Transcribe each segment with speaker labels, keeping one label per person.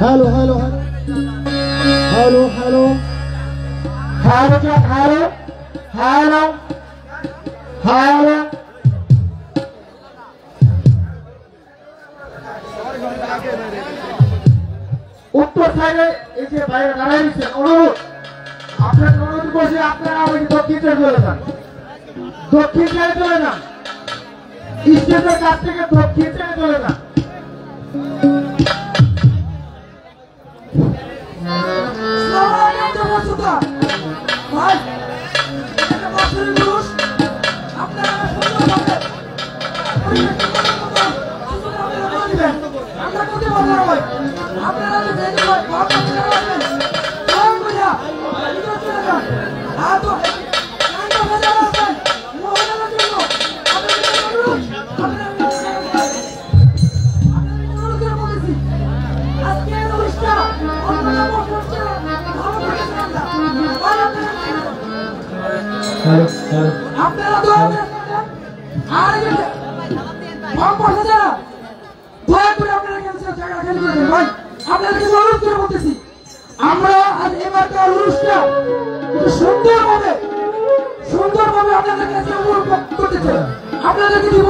Speaker 1: Hello hello hello hello hello hello hello hello উত্তর সাইডে এই যে বাইরে দাঁড়াই দিচ্ছেন অনুরোধ আপনার অনুরোধ করছি আপনারা ওই দক্ষিণ সাইডে চলে যান দক্ষিণ সাইডে চলে যান স্টেজের কাছ থেকে দক্ষিণ সাইডে চলে যান আমরা আজ এবারকার অনুষ্ঠান সুন্দরভাবে আপনাদের কাছে উপভোগ করতে চাই আপনাদেরকে দিব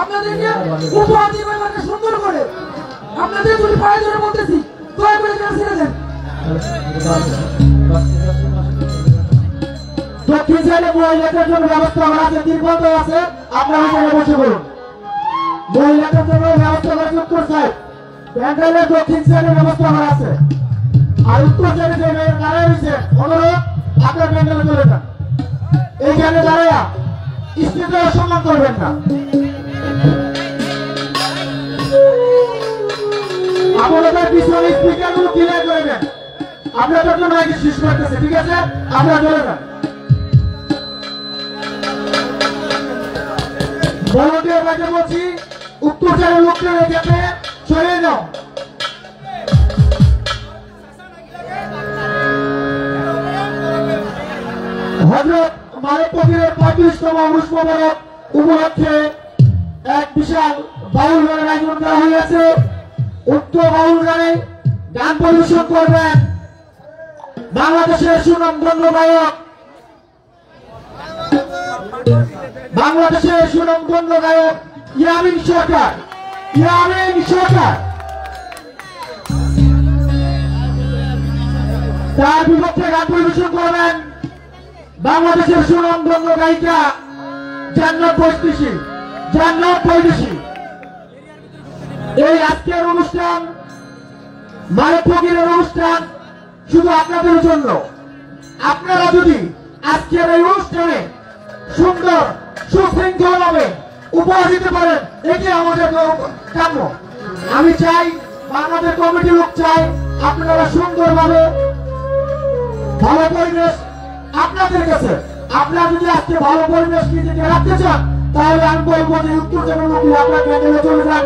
Speaker 1: আপনাদেরকে উপহার দিব এবারকে সুন্দর করে আপনাদের যদি পায়ে ধরে বলতেছি দয়া করে কেন ছেড়ে দেন দক্ষিণ সাইডে মহিলাদের জন্য ব্যবস্থা করা আছে দীর্ঘত আছে আপনারা সেখানে বসে বলুন মহিলাদের জন্য ব্যবস্থা করা আছে উত্তর সাইড প্যান্ডেলের দক্ষিণ সাইডে ব্যবস্থা করা আছে আর উত্তর সাইডে যে মেয়ের দাঁড়ায় রয়েছে অনুরোধ আপনার প্যান্ডেলে চলে যান এইখানে দাঁড়ায়া স্টেজে অসম্মান করবেন না আপনাদের পিছনে স্পিকার গুলো ক্লিয়ার করে দেন আপনাদের জন্য আগে শেষ করতেছে ঠিক আছে আপনারা চলে যান ভলান্টিয়ার বাজে বলছি উত্তর সাইডের লোকটা যাতে সরে যাও হযরত মালিক ফকিরের 35তম উরুস মোবারক উপলক্ষে এক বিশাল বাউল গানের আয়োজন করা হয়েছে উক্ত বাউল গানে গান পরিবেশন করবেন বাংলাদেশের সুনামধন্য গায়ক ইয়ামিন সরকার তার বিপক্ষে গান পরিবেশন করবেন বাংলাদেশের সুনামধন্য গায়িকা জান্নাত বৈদেশী এই আজকের অনুষ্ঠান মালিক ফকিরের অনুষ্ঠান শুধু আপনাদের জন্য আপনারা যদি আজকের এই অনুষ্ঠানে সুন্দর সুশৃঙ্খল ভাবে উপহার দিতে পারেন এটি আমাদের কাম্য আমি চাই আমাদের কমিটির লোক চাই আপনারা সুন্দরভাবে ভালো পরিবেশ আপনাদের কাছে আপনারা যদি আজকে ভালো পরিবেশ নিজেকে রাখতে চান তাহলে আমি বলবো যে উত্তর জেলার লোক আপনার প্যান্ডেলে চলে যান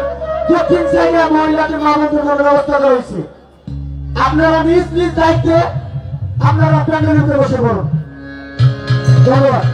Speaker 1: দক্ষিণ সাইডে মহিলাদের মামলাদের ব্যবস্থা রয়েছে আপনারা নিজ নিজ দায়িত্বে আপনারা প্যান্ডেলেতে বসে পড়ুন ধন্যবাদ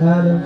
Speaker 1: Hello.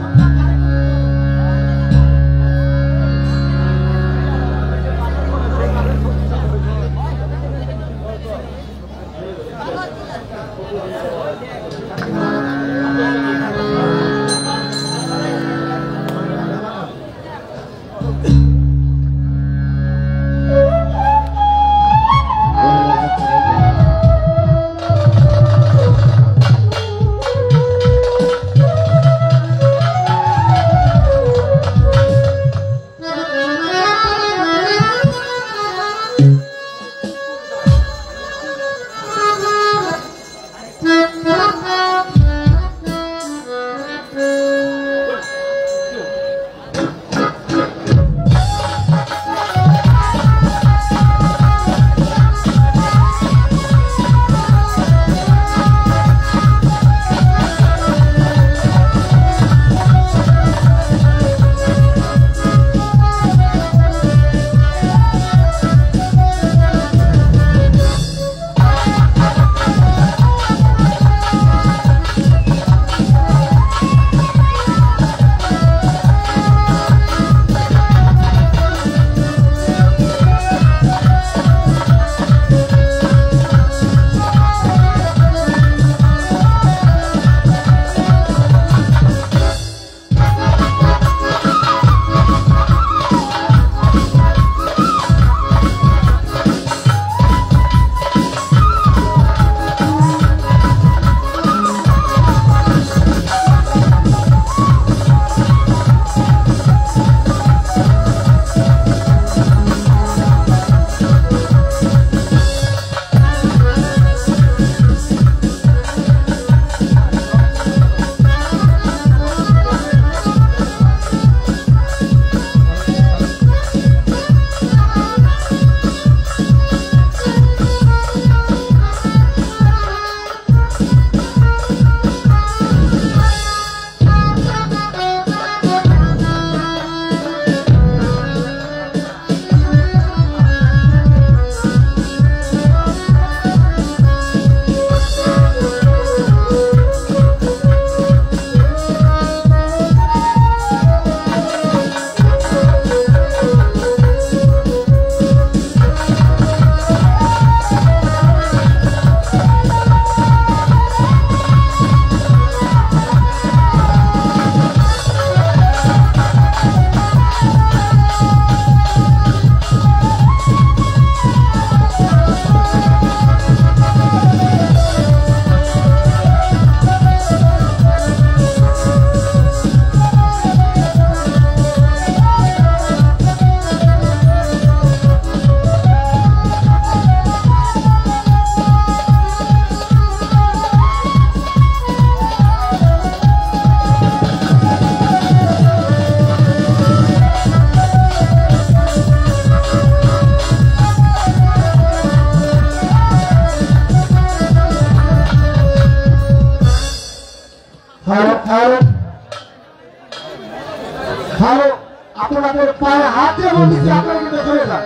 Speaker 1: পায়ে হাত দিয়ে বলতেছি আপনারা কিন্তু সরে যান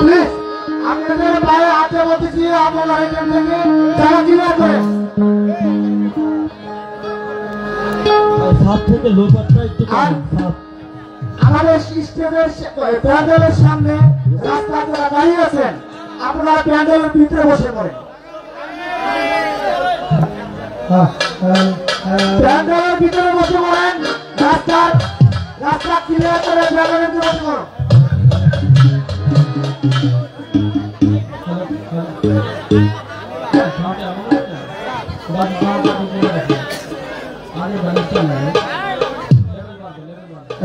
Speaker 1: প্লিজ। আপনাদের পায়ে হাত দিয়ে বলতেছি আপনারা এখান থেকে যারা ক্লিয়ার করেন।
Speaker 2: সাত থেকে লোপারটা একটু কম সাত।
Speaker 1: আমাদের স্টেজের প্যান্ডেলের সামনে রাস্তা যারা দাঁড়িয়ে আছেন আপনারা প্যান্ডেলের ভিতরে বসে পড়েন। প্যান্ডেলের ভিতরে বসে পড়েন। রাস্তা ক্লিয়ার করে প্যান্ডেলের ভিতরে বসে পড়ুন।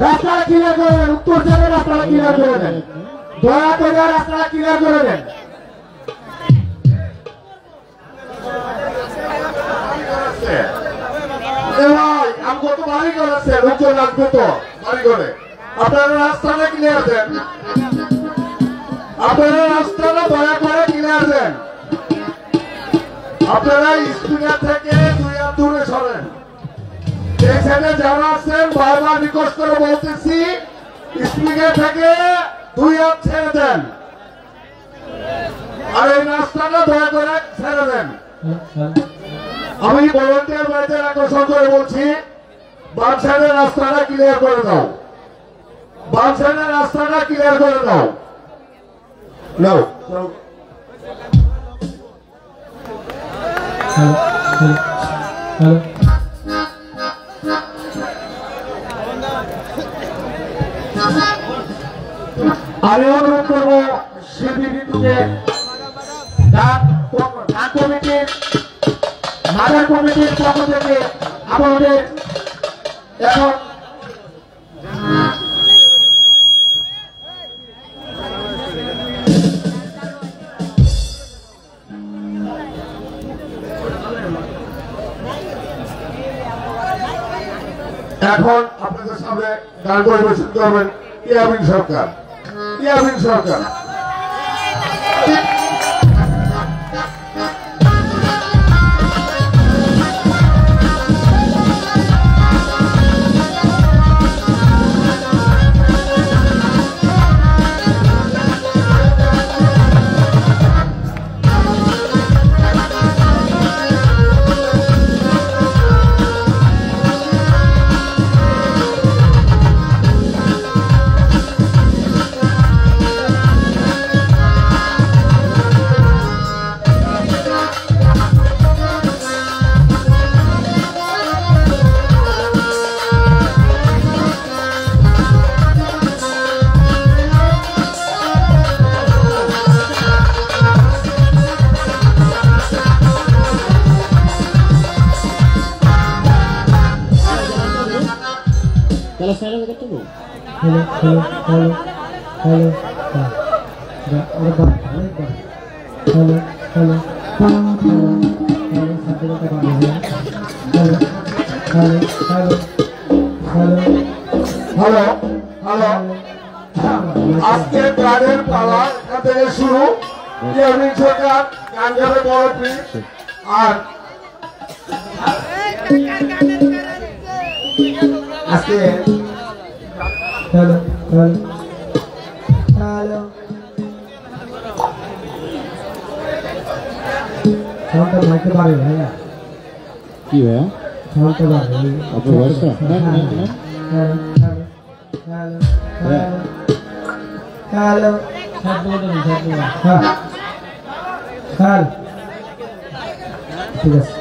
Speaker 1: রাস্তাটা ক্লিয়ার করে দেন। উত্তর দিকে রাস্তাটা ক্লিয়ার করে দেন। দয়া করে রাস্তাটা ক্লিয়ার করে দেন। ভাই আমি কত বাড়ি করেছে লোকজন লাগবে তো বাড়ি করে আপনারা রাস্তাটা ক্লিয়ার দেন। আপনারা রাস্তাটা দয়া করে ক্লিয়ার দেন। আপনারা স্পিকার থেকে 2 হাত দূরে সরেন। এই সাইডে যারা আছেন বারবার রিকোয়েস্ট করে বলতেছি স্পিকার থেকে 2 হাত ছেড়ে দেন আর এই রাস্তাটা দয়া করে ছেড়ে দেন। আমি ভলান্টিয়ার বাড়িতে আকর্ষণ করে বলছি বাম সাইডের রাস্তাটা ক্লিয়ার করে দাও। বাম সাইডের রাস্তাটা ক্লিয়ার করে দাও। নাও আমি অনুরোধ করবো শিল্পী বিন্দুকে ডাক কমিটির মাদার কমিটির পক্ষ থেকে আমাদের এখন আপনাদের সামনে গান পরিবেশন করবেন ইয়ামিন সরকার। ইয়ামিন সরকার
Speaker 2: Kalau saya udah ketemu. Halo. Halo. আজকে গানের পালা এখান থেকে শুরু। ইয়ামিন সরকার গান গাবে বড় প্রিন্স আর আজকে হ্যালো সাউন্ডটা মাইকে বাড়ে ভাইয়া কি ভাইয়া সাউন্ডটা বাড়ে আপনার ভয়েসটা হ্যালো হ্যাঁ ঠিক আছে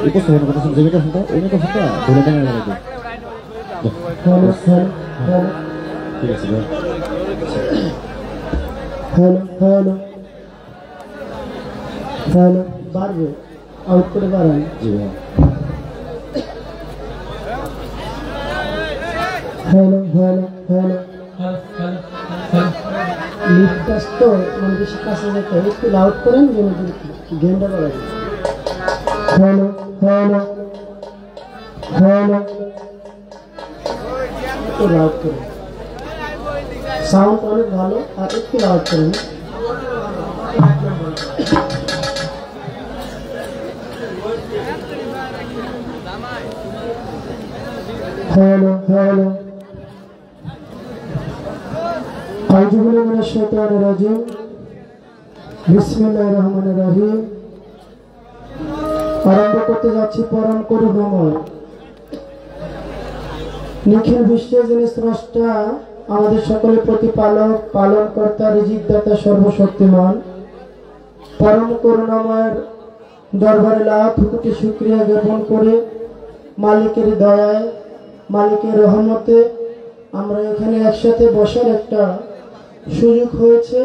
Speaker 3: Itu sudah kata sama ini kan boleh dengar lagi. Tidak sudah.
Speaker 4: Halo, baru out করে বাড়ান। হ্যালো লিফটাস তো মানে বেশি কাছে যেতে একটু লাউড করেন যেন গেমটা করা যায়। হ্যালো একটু লাউড করেন, সাউন্ড অনেক ভালো, আর একটু লাউড করেন। হ্যালো আউযু বিল্লাহি মিনাশ শাইতানির রাজিম বিসমিল্লাহির রহমানির রহিম। আরম্ভ করতে যাচ্ছি পরম করুণাময় নিখিল বিশ্বের যিনি স্রষ্টা, আমাদের সকলের প্রতিপালক, পালনকর্তা, রিজিকদাতা, সর্বশক্তিমান, পরম করুণাময়ের দরবারে লাখ কোটি শুকরিয়া জ্ঞাপন করে মালিকের দয়ায়, মালিকের রহমতে আমরা এখানে একসাথে বসার একটা সুযোগ হয়েছে।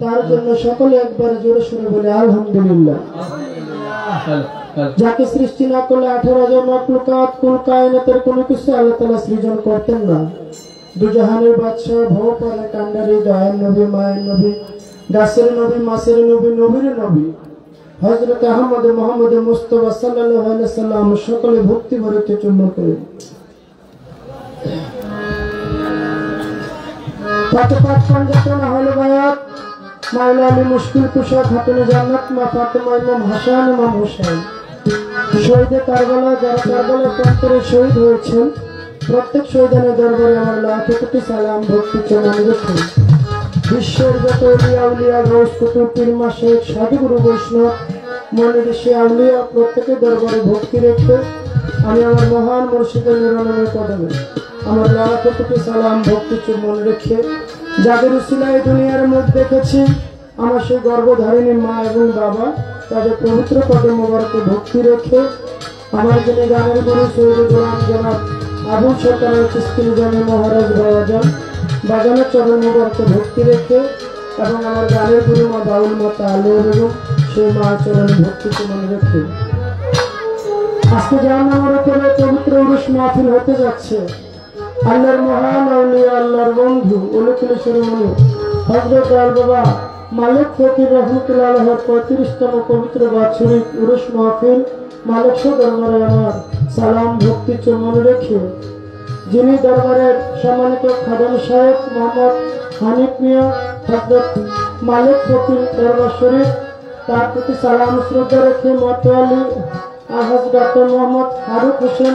Speaker 4: তার জন্য সকলে একবার জোরে সোরে বলে আলহামদুলিল্লাহ। যাকে সৃষ্টি না করলে 18,000 মাখলুকাত কুল কায়নাতের কোনো কিছু আল্লাহ তাআলা সৃজন করতেন না। দুজাহানের বাদশাহ, ভব পারে কান্ডারি, দয়ার নবী, মায়ের নবী, গাছের নবী, মাছের নবী, নবীর নবী হযরত আহমদ মুহাম্মদ মুস্তাফা সাল্লাল্লাহু আলাইহি সাল্লাম সকলে ভক্তি ভরে চুম্বন করেন। পাঠ পঞ্জাতনা হলো বায়াত মাওলা আলী মুশকিল কুশা, খাতুনে জান্নাত মা ফাতেমা, ইমাম হাসান, ইমাম হুসাইন, শহীদে কারবালা, যারা কারবালার প্রান্তরে শহীদ হয়েছেন প্রত্যেক শহীদানের দরবারে আমার লাখ কোটি সালাম, ভক্তি চরণে রেখে বিশ্বের যত উলিয়া উলিয়া, গৌস, কুতুব, পীর, মাশায়েখ, সাধুগুরু, বৈষ্ণব, মনে ঋষি, আউলিয়া প্রত্যেকের দরবারে ভক্তি রেখে আমি আমার মহান মুর্শিদের নিরলমের কদমে আমার লাখ কোটি সালাম, ভক্তি চুম্বন রেখে যাদের উসিলায় দুনিয়ার মুখ দেখেছি, আমার সেই গর্ভধারিণী মা এবং বাবা, তাদের পবিত্র কদম মোবারকে ভক্তি রেখে আমার যিনি গানের গুরু সৈয়দ গোলাম জনাব আবুল সরকারের চিস্তি জানে মহারাজ বাজানের চরণ মোবারকে ভক্তি রেখে এবং আমার গানের গুরু মা বাউল মাতা আলোর এবং সেই মা চরণে ভক্তি চুম্বন রেখে আজকে জাহান্নামের উপরে পবিত্র উরুস মাহফিল হতে যাচ্ছে। আল্লাহর মহান আউলিয়া, আল্লাহর বন্ধু, উলুকুল শিরোমণি হযরত আল বাবা মালিক ফকির রহমতুল্লাহ আলাইহির 35তম পবিত্র বাৎসরিক উরুস মাহফিল মালিক শাহ দরবারে আমার সালাম, ভক্তি চুম্বন রেখে যিনি দরবারের সম্মানিত খাদেম সাহেব মোহাম্মদ হানিফ মিয়া হযরত মালিক ফকির দরবার শরীফ, তার প্রতি সালাম শ্রদ্ধা রেখে মতোয়ালি আহাজ ডক্টর মোহাম্মদ ফারুক হোসেন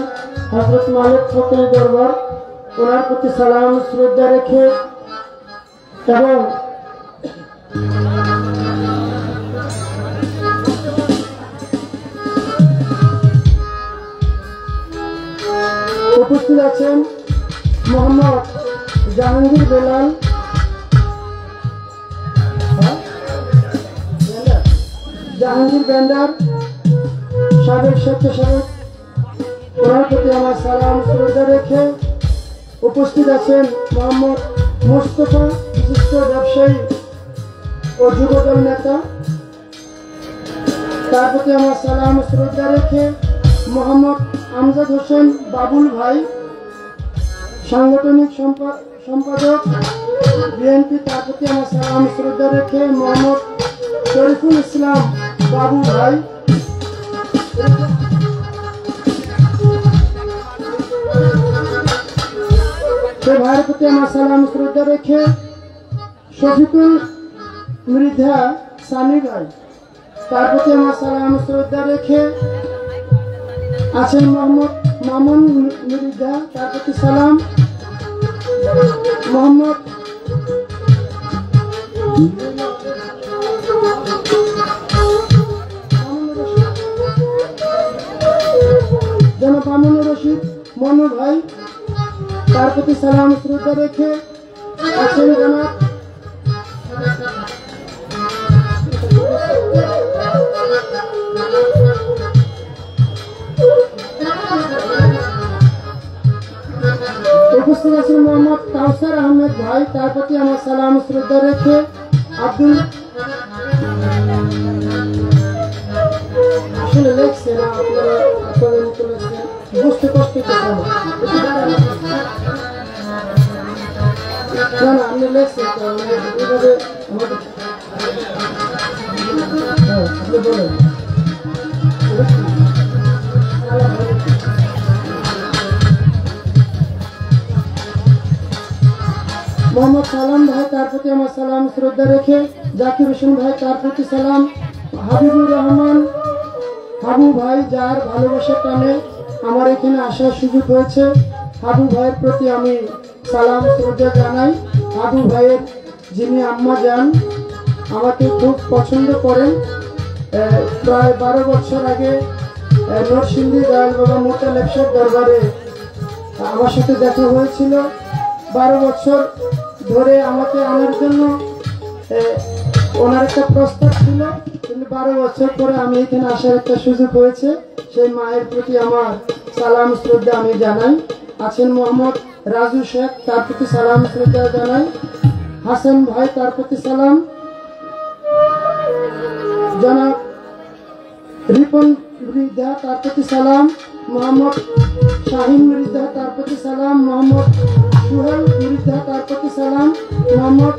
Speaker 4: হযরত মালিক ফকির দরবার, ওনার প্রতি সালাম শ্রদ্ধা রেখে এবং উপস্থিত আছেন মোহাম্মদ জাহাঙ্গীর বেলাল, জাহাঙ্গীর ব্যান্ডার সাবেক স্বেচ্ছাসেবক, ওনার প্রতি আমার সালাম শ্রদ্ধা রেখে উপস্থিত আছেন মোহাম্মদ মুস্তফা, বিশিষ্ট ব্যবসায়ী ও যুবদল নেতা, তার প্রতি আমার সালাম শ্রদ্ধা রেখে মোহাম্মদ আমজাদ হোসেন বাবুল ভাই, সাংগঠনিক সম্পাদক বিএনপি, তার প্রতি আমার সালাম শ্রদ্ধা রেখে মোহাম্মদ শরীফুল ইসলাম বাবু ভাই, সে ভাইয়ের প্রতি আমার সালাম শ্রদ্ধা রেখে শফিকুল মৃধা সানি ভাই, তার প্রতি আমার সালাম শ্রদ্ধা রেখে আছেন মোহাম্মদ মামুন মৃধা, তার প্রতি সালাম, মোহাম্মদ জনাব মামুনুর রশিদ মনু ভাই, তার প্রতি সালাম শ্রদ্ধা রেখে আছেন জনাব উপস্থিত আছেন মোহাম্মদ কাউসার আহমেদ ভাই, তার প্রতি আমার সালাম শ্রদ্ধা রেখে আব্দুল আসলে লেখছেন আপনারা বুঝতে কষ্ট না না আপনি লেখছেন এইভাবে আপনি বলেন মোহাম্মদ সালাম ভাই, তার প্রতি আমার সালাম শ্রদ্ধা রেখে জাকির হোসেন ভাই, তার প্রতি সালাম, হাবিবুর রহমান হাবু ভাই, যার ভালোবাসার টানে আমার এখানে আসার সুযোগ হয়েছে, হাবু ভাইয়ের প্রতি আমি সালাম শ্রদ্ধা জানাই। হাবু ভাইয়ের যিনি আম্মা যান আমাকে খুব পছন্দ করেন, প্রায় 12 বছর আগে নরসিংদী দয়াল বাবা মোতালেব সাহেব দরবারে আমার সাথে দেখা হয়েছিল। 12 বছর ধরে আমাকে আনার জন্য ওনার একটা প্রস্তাব ছিল, কিন্তু 12 বছর পরে আমি এখানে আসার একটা সুযোগ হয়েছে। সেই মায়ের প্রতি আমার সালাম শ্রদ্ধা আমি জানাই। আছেন মোহাম্মদ রাজু শেখ, তার প্রতি সালাম শ্রদ্ধা জানাই। হাসান ভাই, তার প্রতি সালাম। জনাব রিপন মৃদ্ধা, তার প্রতি সালাম। মোহাম্মদ শাহিন মৃদ্ধা, তার প্রতি সালাম। মোহাম্মদ সুহেল মৃদ্ধা, তার প্রতি সালাম। মোহাম্মদ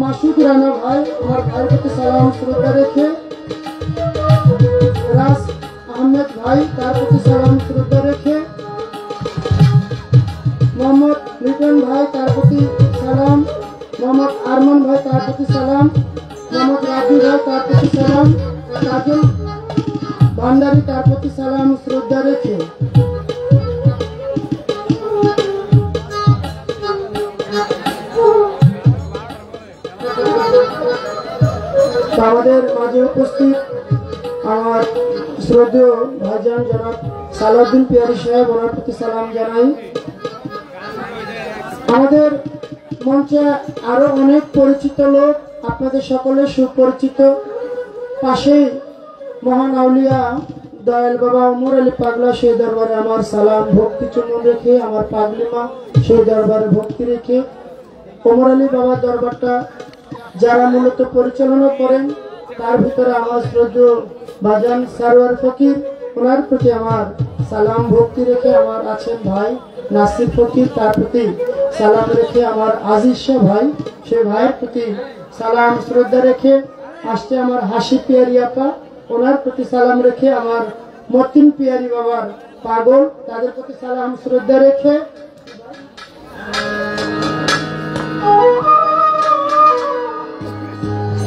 Speaker 4: মাসুদ রানা ভাই, আমার ভাইয়ের প্রতি সালাম শ্রদ্ধা রেখে। রাজ আহমেদ ভাই, তার প্রতি সালাম শ্রদ্ধা রেখে। মোহাম্মদ লিটন ভাই, তার প্রতি সালাম। মোহাম্মদ আরমান ভাই, তার প্রতি সালাম। মোহাম্মদ রাফি ভাই, তার প্রতি সালাম। কাজল ভান্ডারী, তার প্রতি সালাম শ্রদ্ধা রেখে আমাদের মাঝে উপস্থিত আমার শ্রদ্ধেয় ভাইজান জনাব সালাউদ্দিন পিয়ারি সাহেব, ওনার প্রতি সালাম জানাই। আমাদের মঞ্চে আরো অনেক পরিচিত লোক, আপনাদের সকলের সুপরিচিত। পাশেই মহান আউলিয়া দয়াল বাবা ওমর আলী পাগলা, সেই দরবারে আমার সালাম ভক্তি চুম্বন রেখে, আমার পাগলিমা সেই দরবারে ভক্তি রেখে। ওমর আলী বাবার দরবারটা যারা মূলত পরিচালনা করেন, তার ভিতরে আমার শ্রদ্ধেয় বাজান সারোয়ার ফকির, ওনার প্রতি আমার সালাম ভক্তি রেখে। আমার আছেন ভাই নাসির ফকির, তার প্রতি সালাম রেখে। আমার আজিজ শাহ ভাই, সেই ভাইয়ের প্রতি সালাম শ্রদ্ধা রেখে। আসছে আমার হাসি পিয়ারি আপা, ওনার প্রতি সালাম রেখে। আমার মতিন পিয়ারি বাবার পাগল, তাদের প্রতি সালাম শ্রদ্ধা রেখে।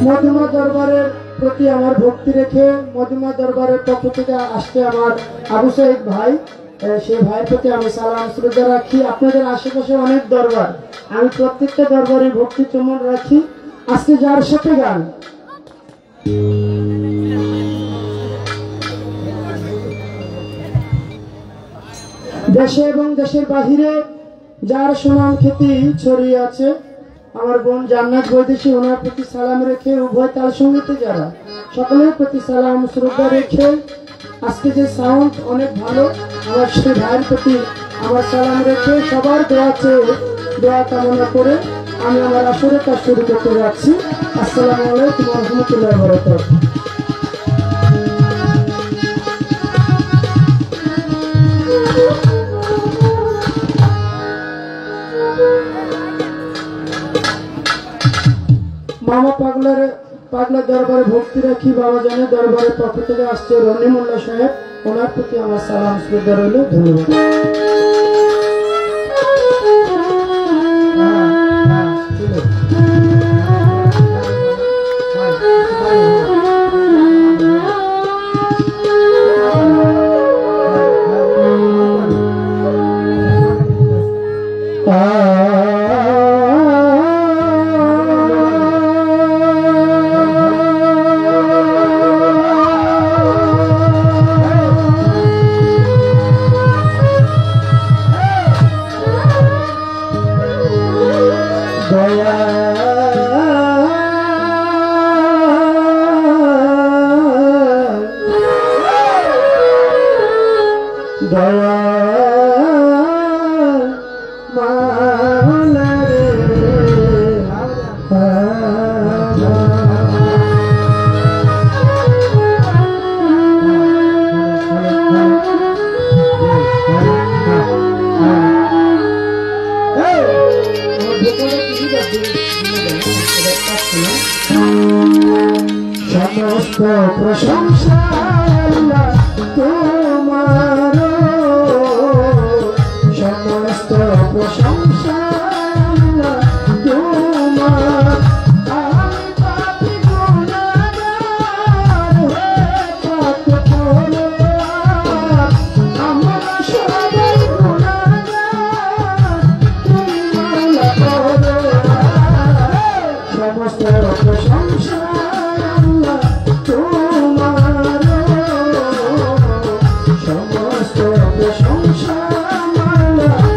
Speaker 4: মধুমা দরবারের প্রতি আমার ভক্তি রেখে, মধুমা দরবারের পক্ষ থেকে আসছে আমার আবু সাইদ ভাই, সেই ভাইয়ের প্রতি আমি সালাম শ্রদ্ধা রাখি। আপনাদের আশেপাশে অনেক দরবার, আমি প্রত্যেকটা দরবারে ভক্তি চুম্বন রাখি। আজকে যার সাথে গান, দেশে এবং দেশের বাহিরে যার সুনাম খ্যাতি ছড়িয়ে আছে, আমার বোন জান্নাত বৈদেশী, ওনার প্রতি সালাম রেখে। উভয় তাল সঙ্গীতে যারা, সকলের প্রতি সালাম শ্রদ্ধা রেখে। আজকে যে সাউন্ড অনেক ভালো, আমার সেই ভাইয়ের প্রতি আমার সালাম রেখে, সবার দোয়া চেয়ে দোয়া কামনা করে আমি আমার আসরে কাজ শুরু করতে যাচ্ছি। আসসালামু আলাইকুম ওয়া রাহমাতুল্লাহি ওয়া বারাকাতুহু। মামা পাগলা দরবারে ভক্তি রাখি। বাবা জানের দরবারের পক্ষ থেকে আসছে রনি মোল্লা সাহেব, ওনার প্রতি আমার সালাম শ্রদ্ধা রইল। ধন্যবাদ। সমস্ত প্রশংসা আল্লাহ তোমার, সমস্ত প্রশংসা আল্লাহ তোমার। আমি পাপী গুনাহগার হয়ে পাপ করে, আমরা সবাই গুনাহগার, তুমি মাওলা করো। সমস্ত প্রশংসা সমস্ত প্রশংসা মাওলা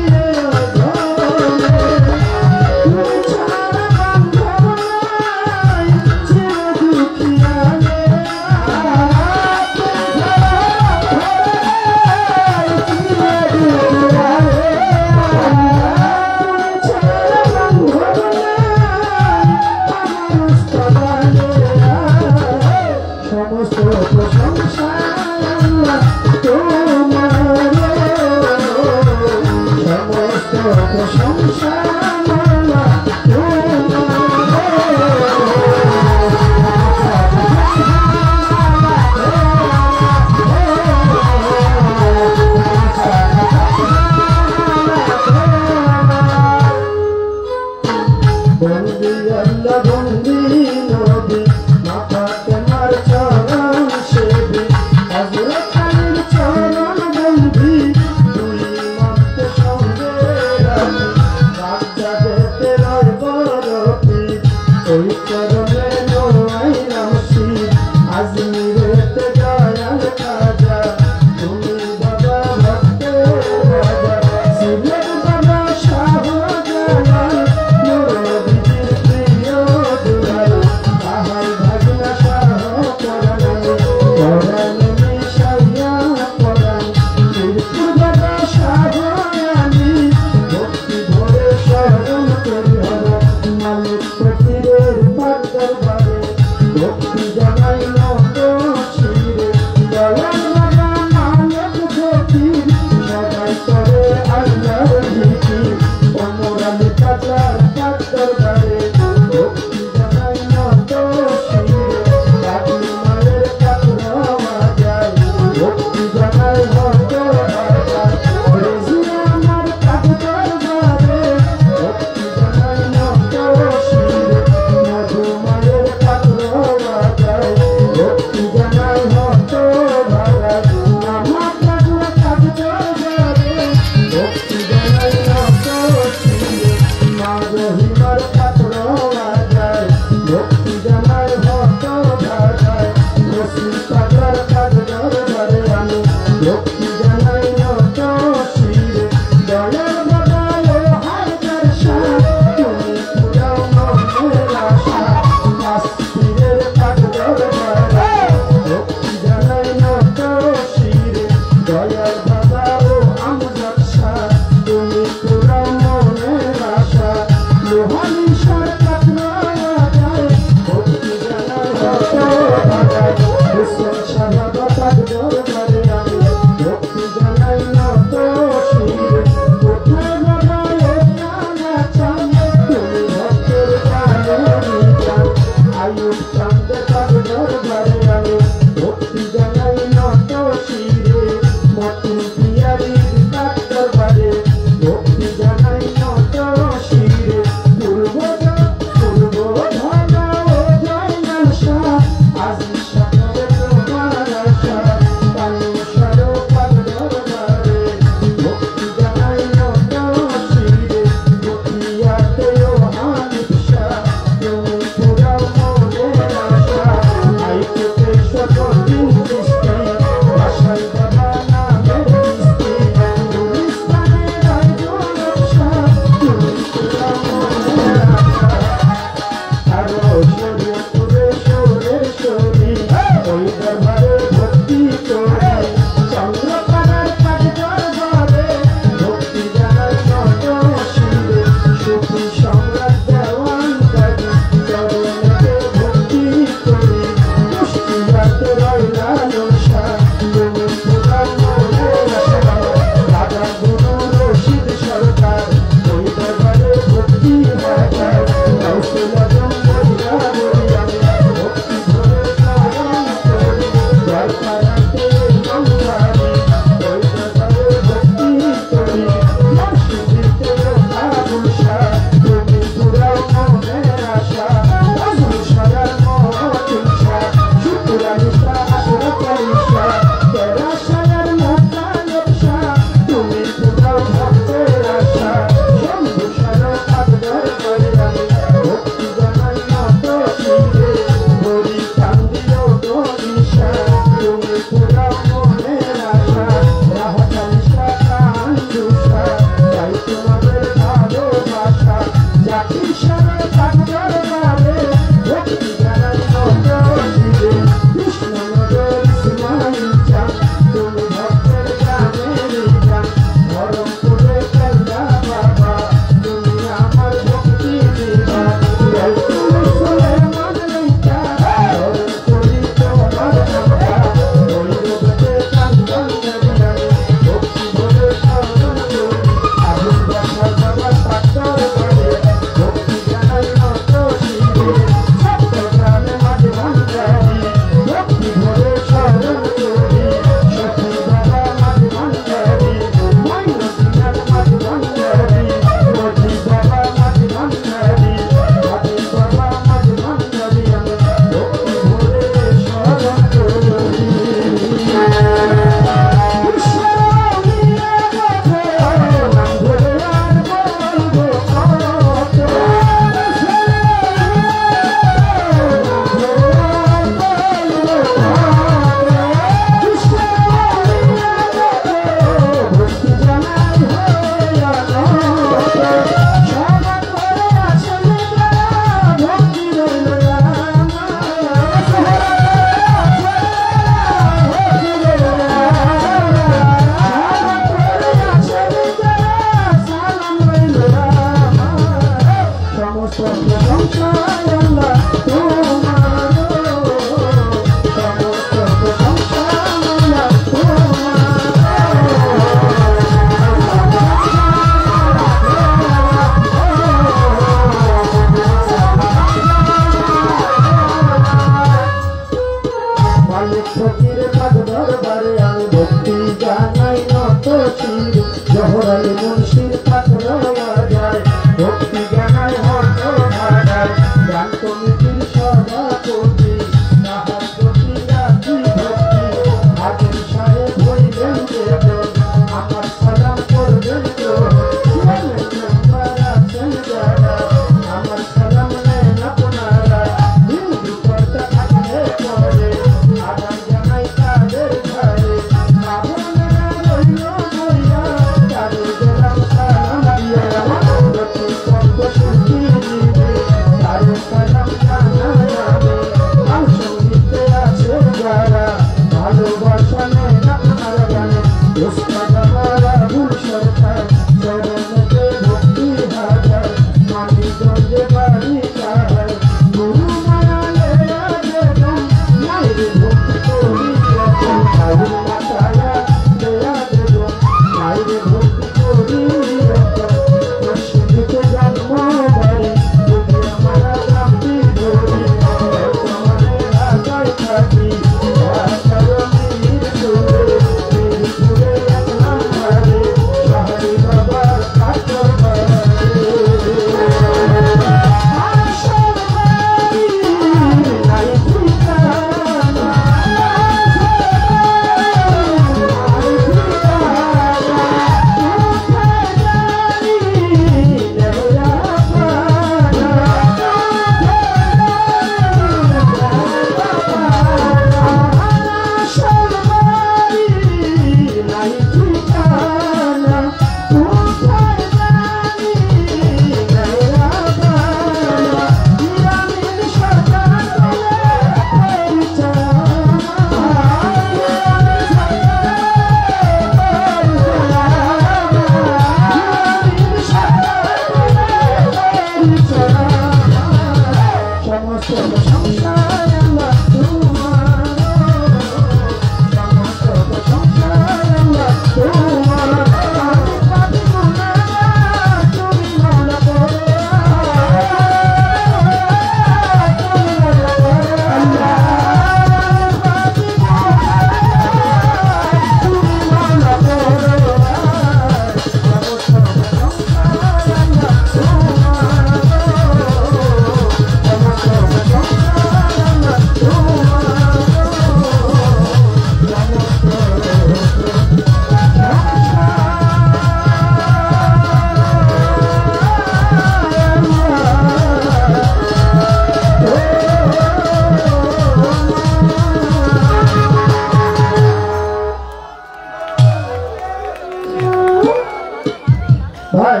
Speaker 4: ভাই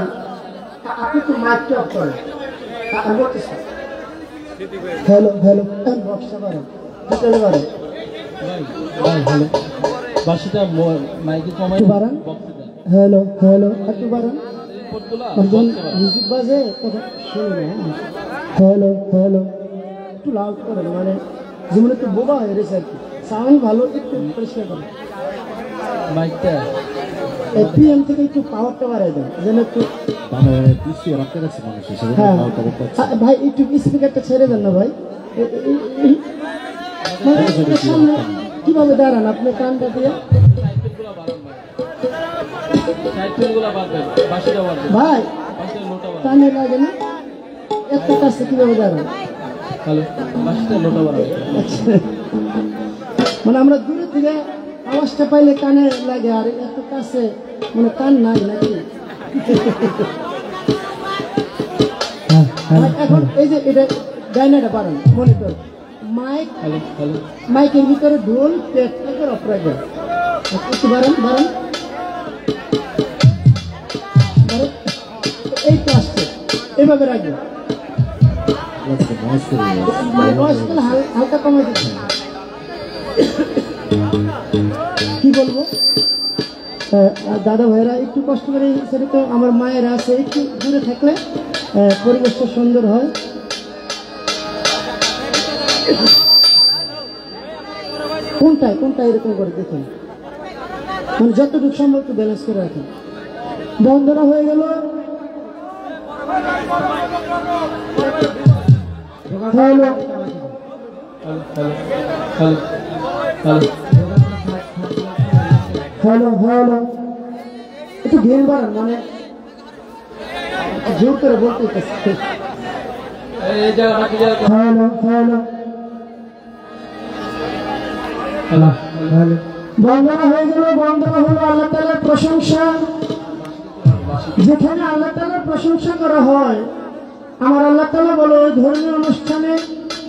Speaker 4: আপনি তো মাইকটা অফ করেন। হ্যালো হ্যালো বক্সটা বাড়ান ভিতরে বাড়ান হ্যালো
Speaker 5: বাসিটা মাইকে কমাই
Speaker 4: একটু বাড়ান হ্যালো হ্যালো একটু বাড়ান একজন মিউজিক বাজে কথা শুনি না হ্যালো হ্যালো একটু লাউড করেন মানে যেমন একটু বোবা হয়ে গেছে আর কি সাউন্ড ভালো একটু পরিষ্কার করেন
Speaker 5: মাইকটা
Speaker 4: পিএম থেকে একটু পাওয়ারটা বাড়াই দেন যেন একটু
Speaker 3: মানে পিছিয়ে রাখতে গেছে মানুষ সেজন্য
Speaker 4: হ্যাঁ
Speaker 3: লাউডটা করতে হচ্ছে।
Speaker 4: ভাই একটু স্পিকারটা ছেড়ে দেন না ভাই মানে সামনে কিভাবে দাঁড়ান আপনি কানটা দিয়ে
Speaker 5: বাসিটা বাড়বে
Speaker 4: ভাই
Speaker 5: বাসিটা লোটা বাড়বে
Speaker 4: কানে লাগে না একটা কাছে কিভাবে দাঁড়ান
Speaker 5: হ্যালো বাসিটা লোটা বাড়বে
Speaker 4: আচ্ছা। মানে আমরা দূরে থেকে আওয়াজটা পাইলে কানে লাগে আর এত কাছে মানে কান নাই নাকি এখন এই যে এটা গাইনাটা পারেন মনিটর মাইক
Speaker 5: হ্যালো হ্যালো
Speaker 4: মাইকের ভিতরে ঢোল পেট একবার অফ রাখবেন একটু বাড়ান বাড়ান বাড়ান। এই তো আসছে এইভাবে রাখবেন
Speaker 3: নয়েজ করে
Speaker 4: মানে বয়সগুলো হালকা কমে দিচ্ছে কি বলবো দাদা ভাইরা একটু কষ্ট করে সেটা তো আমার মায়েরা আছে একটু দূরে থাকলে পরিবেশটা সুন্দর হয় কোনটায় এরকম করে দেখুন মানে যতটুকু সম্ভব একটু ব্যালেন্স করে রাখেন বন্ধনা হয়ে গেল hello
Speaker 5: hello hello hello
Speaker 4: hello একটু গেম বাড়ান মানে জোর করে বলতে
Speaker 5: এই জায়গা বাকি জায়গা
Speaker 4: হ্যালো হ্যালো
Speaker 5: হ্যালো হ্যালো
Speaker 4: বন্দনা হয়ে গেল বন্দনা হলো আল্লাহ তাআলার প্রশংসা যেখানে আল্লাহ তাআলার প্রশংসা করা হয় আমার আল্লাহ তাআলা বলে ওই ধর্মীয় অনুষ্ঠানে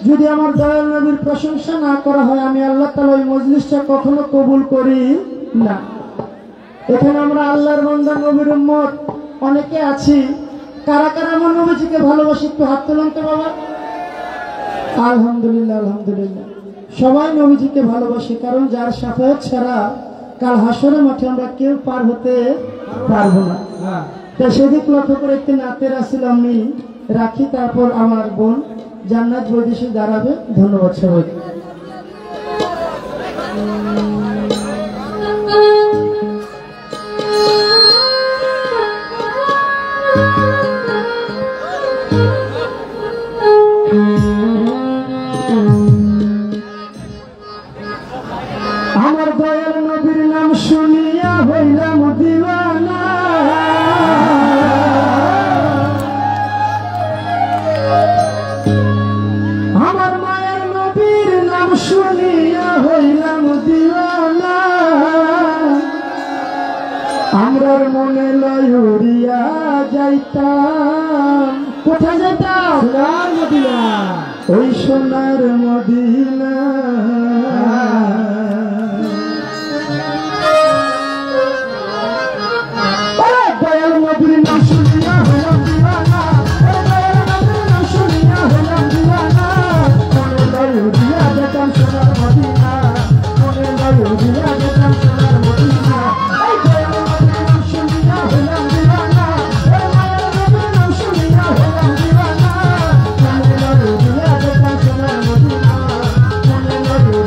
Speaker 4: যদি আমার দয়াল নবীর প্রশংসা না করা হয় আমি আল্লাহ তাআলা ওই মজলিসটা কখনো কবুল করি না এখানে আমরা আল্লাহর বান্দা নবীর উম্মত অনেকে আছি কারা কারা আমার নবীজিকে ভালোবাসি একটু হাত তুলুন তো বাবা আলহামদুলিল্লাহ আলহামদুলিল্লাহ সবাই নবীজিকে ভালোবাসি কারণ যার শাফায়াত ছাড়া কাল হাসরের মাঠে আমরা কেউ পার হতে পারবো না তাই সেদিক লক্ষ্য করে একটি নাতের আসিল আমি রাখি তারপর আমার বোন জান্নাত বৈদেশে দাঁড়াবে ধন্যবাদ সবাইকে আমার দয়াল নবীর নাম শুনিয়া হইলাম দিওয়ানা আমার মায়ের নবীর নাম শুনিয়া হইলাম দিওয়ানা আমরার মনে লয়ুরিয়া যাইতাম কোথায় যাইতাম সোনার মদিনা ওই সোনার মদিনা দয়াল নবীর নাম শুনিয়া হইলাম দিওয়ানা দয়াল নবীর নাম শুনিয়া হইলাম দিওয়ানা মনে লয়ুরিয়া যাইতাম সোনার মদিনা মনে লয়ুরিয়া যাইতাম সোনার মদিনা দয়াল নবীর নাম শুনিয়া হইলাম দিওয়ানা দয়াল নবীর নাম শুনিয়া হইলাম দিওয়ানা মনে লয়ুরিয়া যাইতাম সোনার মদিনা মনে লয়ুরিয়া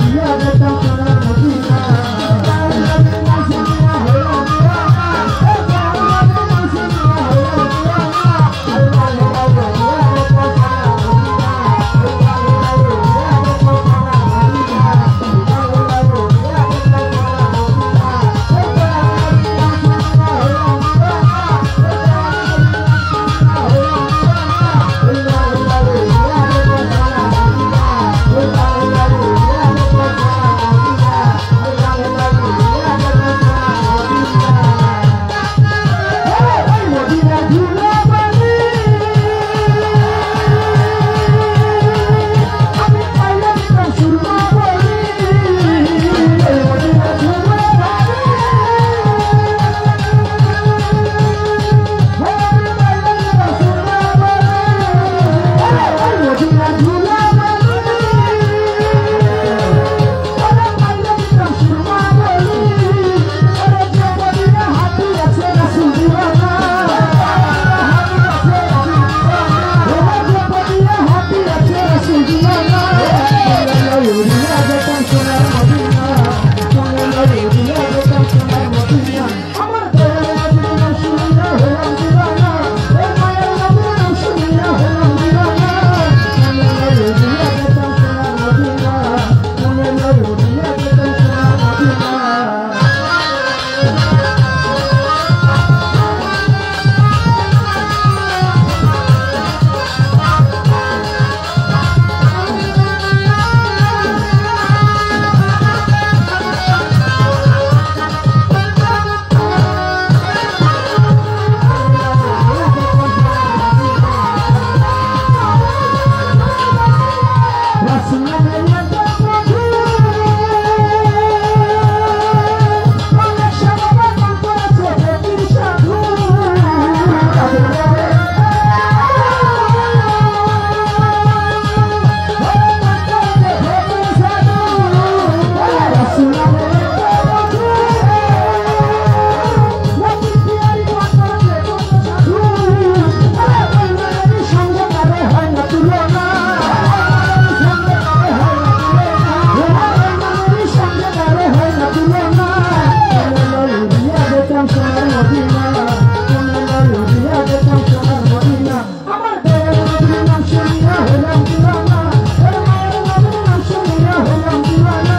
Speaker 4: আমার দয়াল নবীর নাম শুনিয়া হলাম দিওয়ানা ওরে মায়ের নবীর নাম শুনিয়া হলাম দিওয়ানা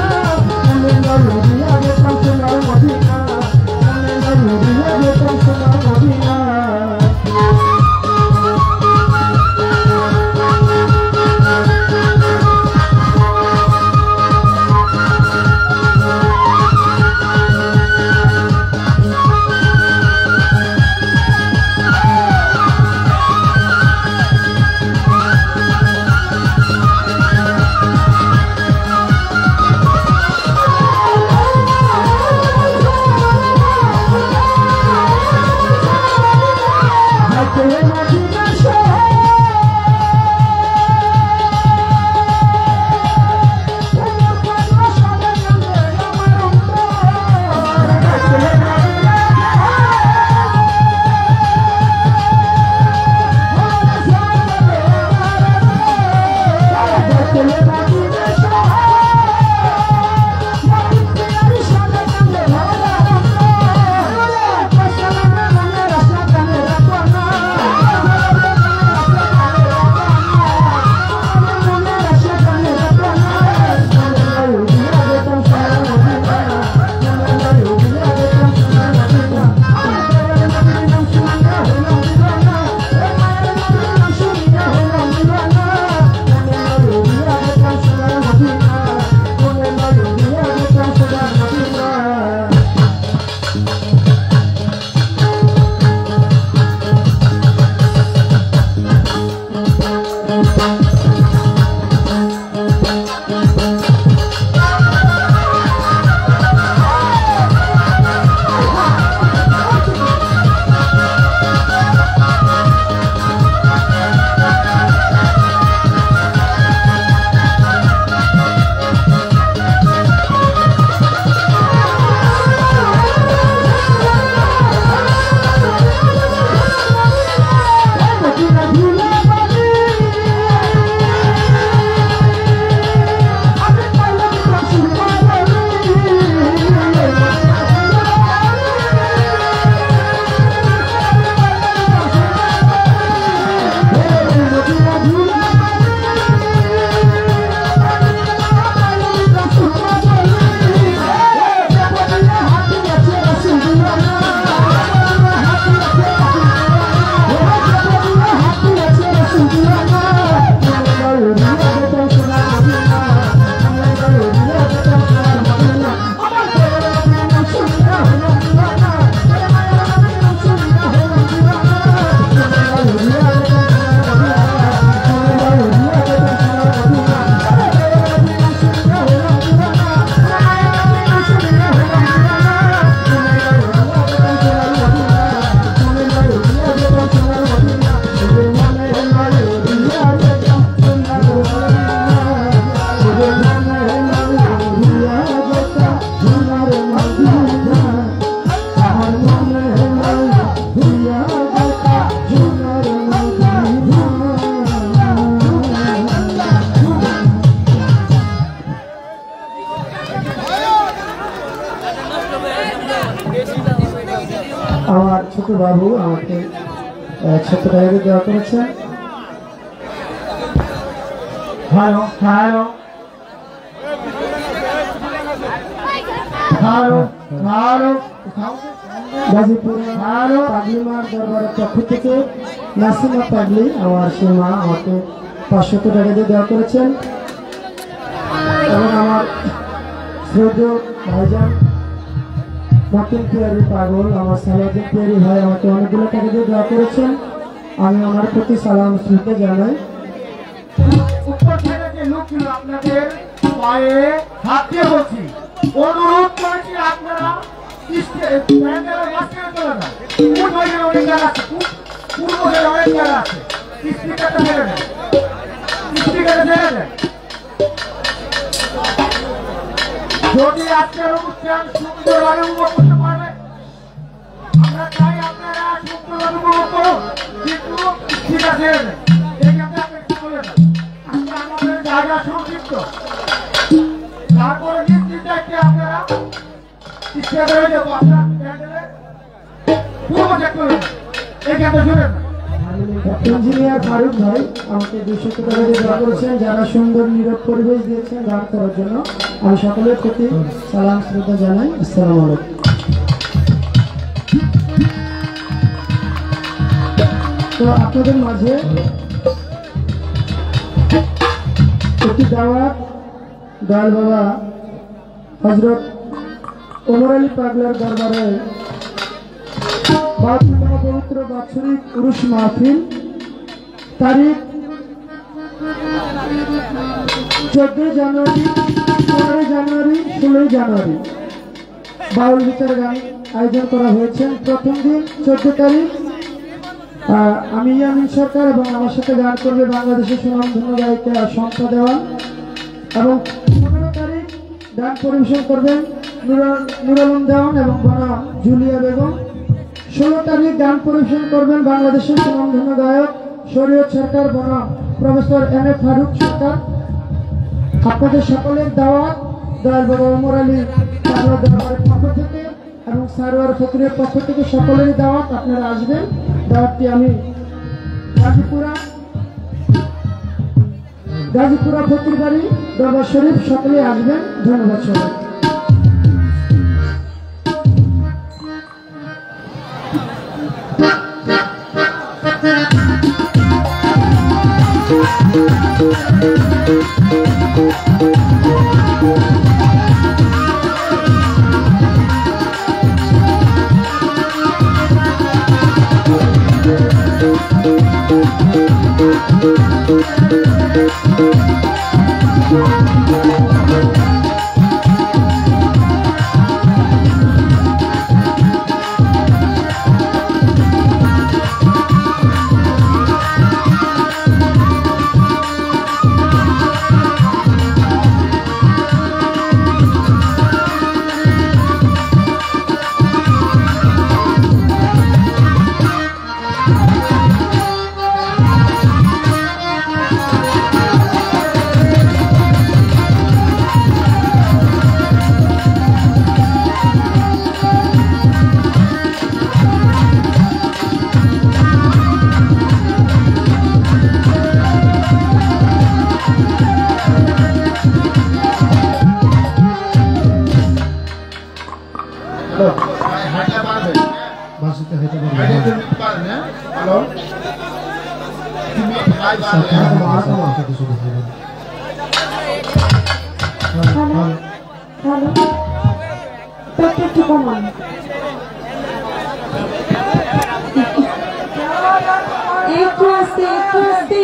Speaker 4: মনের নবী দিয়া যেতাম সোনার মদিনা মনের নবী দিয়া যেতাম সোনার মদিনা আমার ছোট বাবু আমাকে ছোট ডায়েরি দেওয়া করেছেন। Hello hello hello hello Gazipur hello পাগলিমার দরবারের পক্ষ থেকে নাসিমা পাগলি আমার সেই মা আমাকে 500 টাকা দিয়ে দেওয়া করেছেন এবং আমার শ্রদ্ধেয় ভাইজান মতিন পিয়ারি পাগল আমার সালাউদ্দিন পিয়ারি ভাই আমাকে অনেকগুলো টাকা দিয়ে দেওয়া করেছেন। আমি আমার প্রতি সালাম শ্রদ্ধা জানাই।
Speaker 1: উপর থেকে যে লোক ছিল আপনাদের পায়ে হাত দিয়ে বলছি, অনুরোধ করেছি আপনারা প্যান্ডেলের মাঝখানে চলে যান। পূর্ব দিকে অনেক জায়গা আছে, পূর্ব দিকে অনেক জায়গা আছে, স্পিকারটা ছেড়ে দেন, স্পিকারটা ছেড়ে দেন। যদি আজকের অনুষ্ঠান সুন্দরভাবে উপভোগ করতে পারবে, আমরা চাই আপনারা সুন্দরভাবে উপভোগ করুন, কিন্তু স্পিকার ছেড়ে দেন, এই আপনি আপনি চলে যান। আমাদের জায়গা সংক্ষিপ্ত, তারপরে নিশ্চিত একটি আপনারা স্টেজ হয়ে যাবো। আপনার পূর্ব চেক করবেন, এই ক্ষেত্রে শুনেন।
Speaker 4: ইঞ্জিনিয়ার ফারুক ভাই আমাকে 200 টাকা দিয়ে দেওয়া করেছেন, যারা সুন্দর নীরব পরিবেশ দিয়েছেন গান করার জন্য। আমি সকলের প্রতি সালাম শ্রদ্ধা জানাই। আসসালামু আলাইকুম। তো আপনাদের মাঝে একটি দাওয়াত দয়াল বাবা হযরত ওমর আলী পাগলার দরবারে 52তম পবিত্র বাৎসরিক উরুস মাহফিল, তারিখ 14 জানুয়ারি, 15 জানুয়ারি, 16 জানুয়ারি বাউল গীতের গান আয়োজন করা হয়েছে। প্রথম দিন 14 তারিখ আমি ইয়ামিন সরকার এবং আমার সাথে গান করবে বাংলাদেশের সুনামধন্য গায়িকা শম্পা দেওয়ান, এবং 15 তারিখ গান পরিবেশন করবেন নুর আলম দেওয়ান এবং বনাম জুলিয়া বেগম। 16 তারিখ গান পরিবেশন করবেন বাংলাদেশের সুনামধন্য গায়ক শরীয়ত সরকার বনাম প্রফেসর এম এ ফারুক সরকার। আপনাদের সকলের দাওয়াত দয়াল বাবা ওমর আলী পাগলা দরবারের পক্ষ থেকে এবং সারোয়ার ফকিরের পক্ষ থেকে সকলেরই দাওয়াত, আপনারা আসবেন। দাওয়াতটি আমি গাজীপুরা ফকির বাড়ি দরবার শরীফ, সকলে আসবেন। ধন্যবাদ সবাই।
Speaker 3: বাসিতে হইতে পারে।
Speaker 2: হ্যালো
Speaker 6: হ্যালো, পেটটা একটু কমান। একটু আস্তে, একটু আস্তে,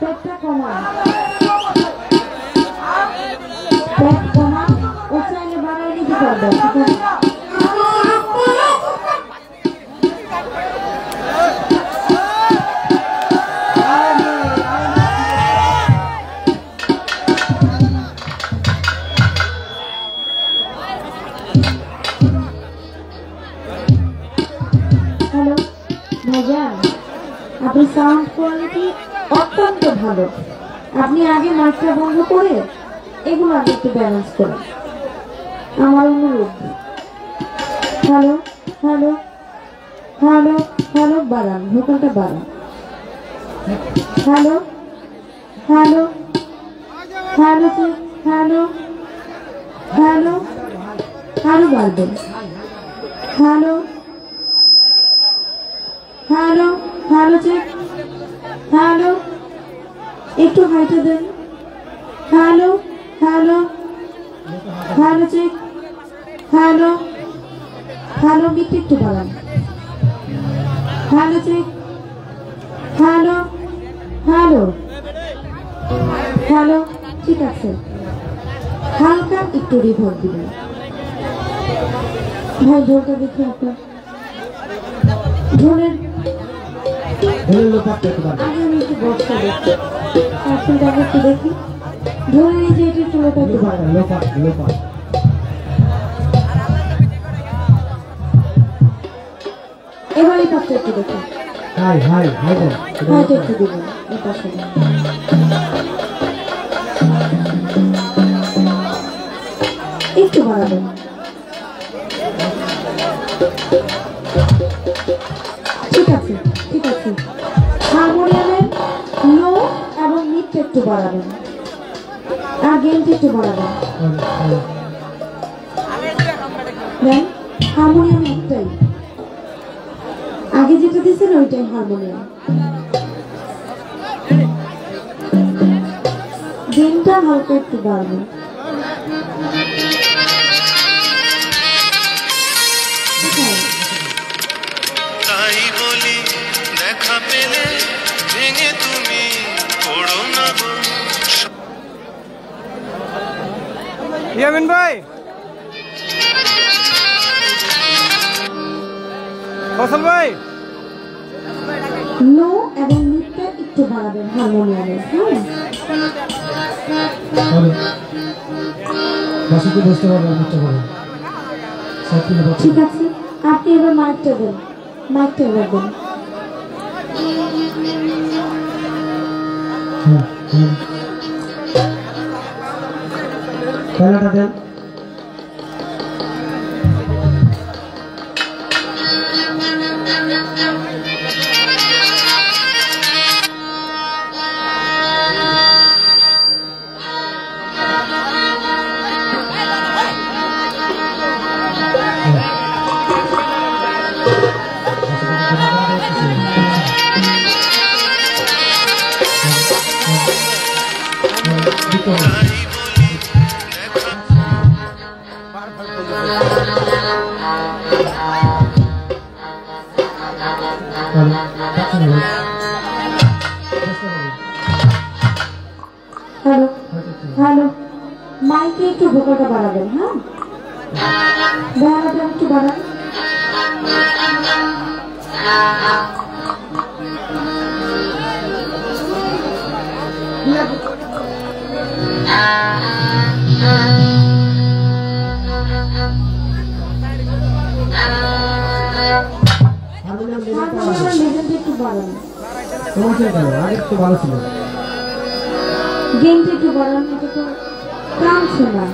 Speaker 6: পেটটা কমান, পেট কমান। ও চাইলে বাড়াই নিতে পারবে। আপনার সাউন্ড কোয়ালিটি অত্যন্ত ভালো। আপনি আগে মাইকটা বন্ধ করে এগুলো আগে একটু ব্যালেন্স করেন, আমার অনুরোধ। হ্যালো হ্যালো হ্যালো হ্যালো, বাড়ান, ভোকালটা বাড়ান। Hello hello hello hello hello, আরো বাড়বেন। Hello hello hello check, hello একটু হাইটে দেন। Hello hello hello check, hello hello mid একটু বাড়ান। Hello check, hello hello hello, ঠিক আছে। হালকা একটু রিভার্ব দিবেন। ভাই ঢোলটা দেখি আপনার, ঢোলের আগে আমি একটু বক্সটা দেখি, এখন তাকে একটু দেখি। ঢোলের এই যে এটি চুলোটা একটু বাড়ান। এবার এই পাশটা একটু দেখি, হাইটা একটু দিবেন এই পাশে। একটু বাড়াবেন। বাড়াবেন, আর গেমটা একটু বাড়াবেন। দেন হারমোনিয়াম একটাই, আগে যেটা দিয়েছেন ওইটাই হারমোনিয়াম। গেমটা হালকা একটু বাড়াবেন।
Speaker 7: তাই বলি দেখা পেলে ভেঙে তুমি পড়ো না গো।
Speaker 8: ইয়ামিন ভাই, ফসল ভাই,
Speaker 6: লো এবং মিডটা একটু বাড়াবেন হারমোনিয়ামে। হ্যাঁ,
Speaker 3: বাসুকে বসতে পারবে মিটটা পারবে
Speaker 6: ঠিক আছে। আপনি এবার মাইকটা দেন, মাইকটা এবার দেন।
Speaker 4: খেলাটা দেন।
Speaker 6: হ্যালো হ্যালো, মাইকে একটু ভোকালটা বাড়াবেন। হ্যাঁ, বেহালাটা একটু বাড়ান। লেভেলটা একটু বাড়ান,
Speaker 4: আরেকটু ভালো ছিল।
Speaker 6: গেমটা একটু বাড়ান, এটা তো টানছে না।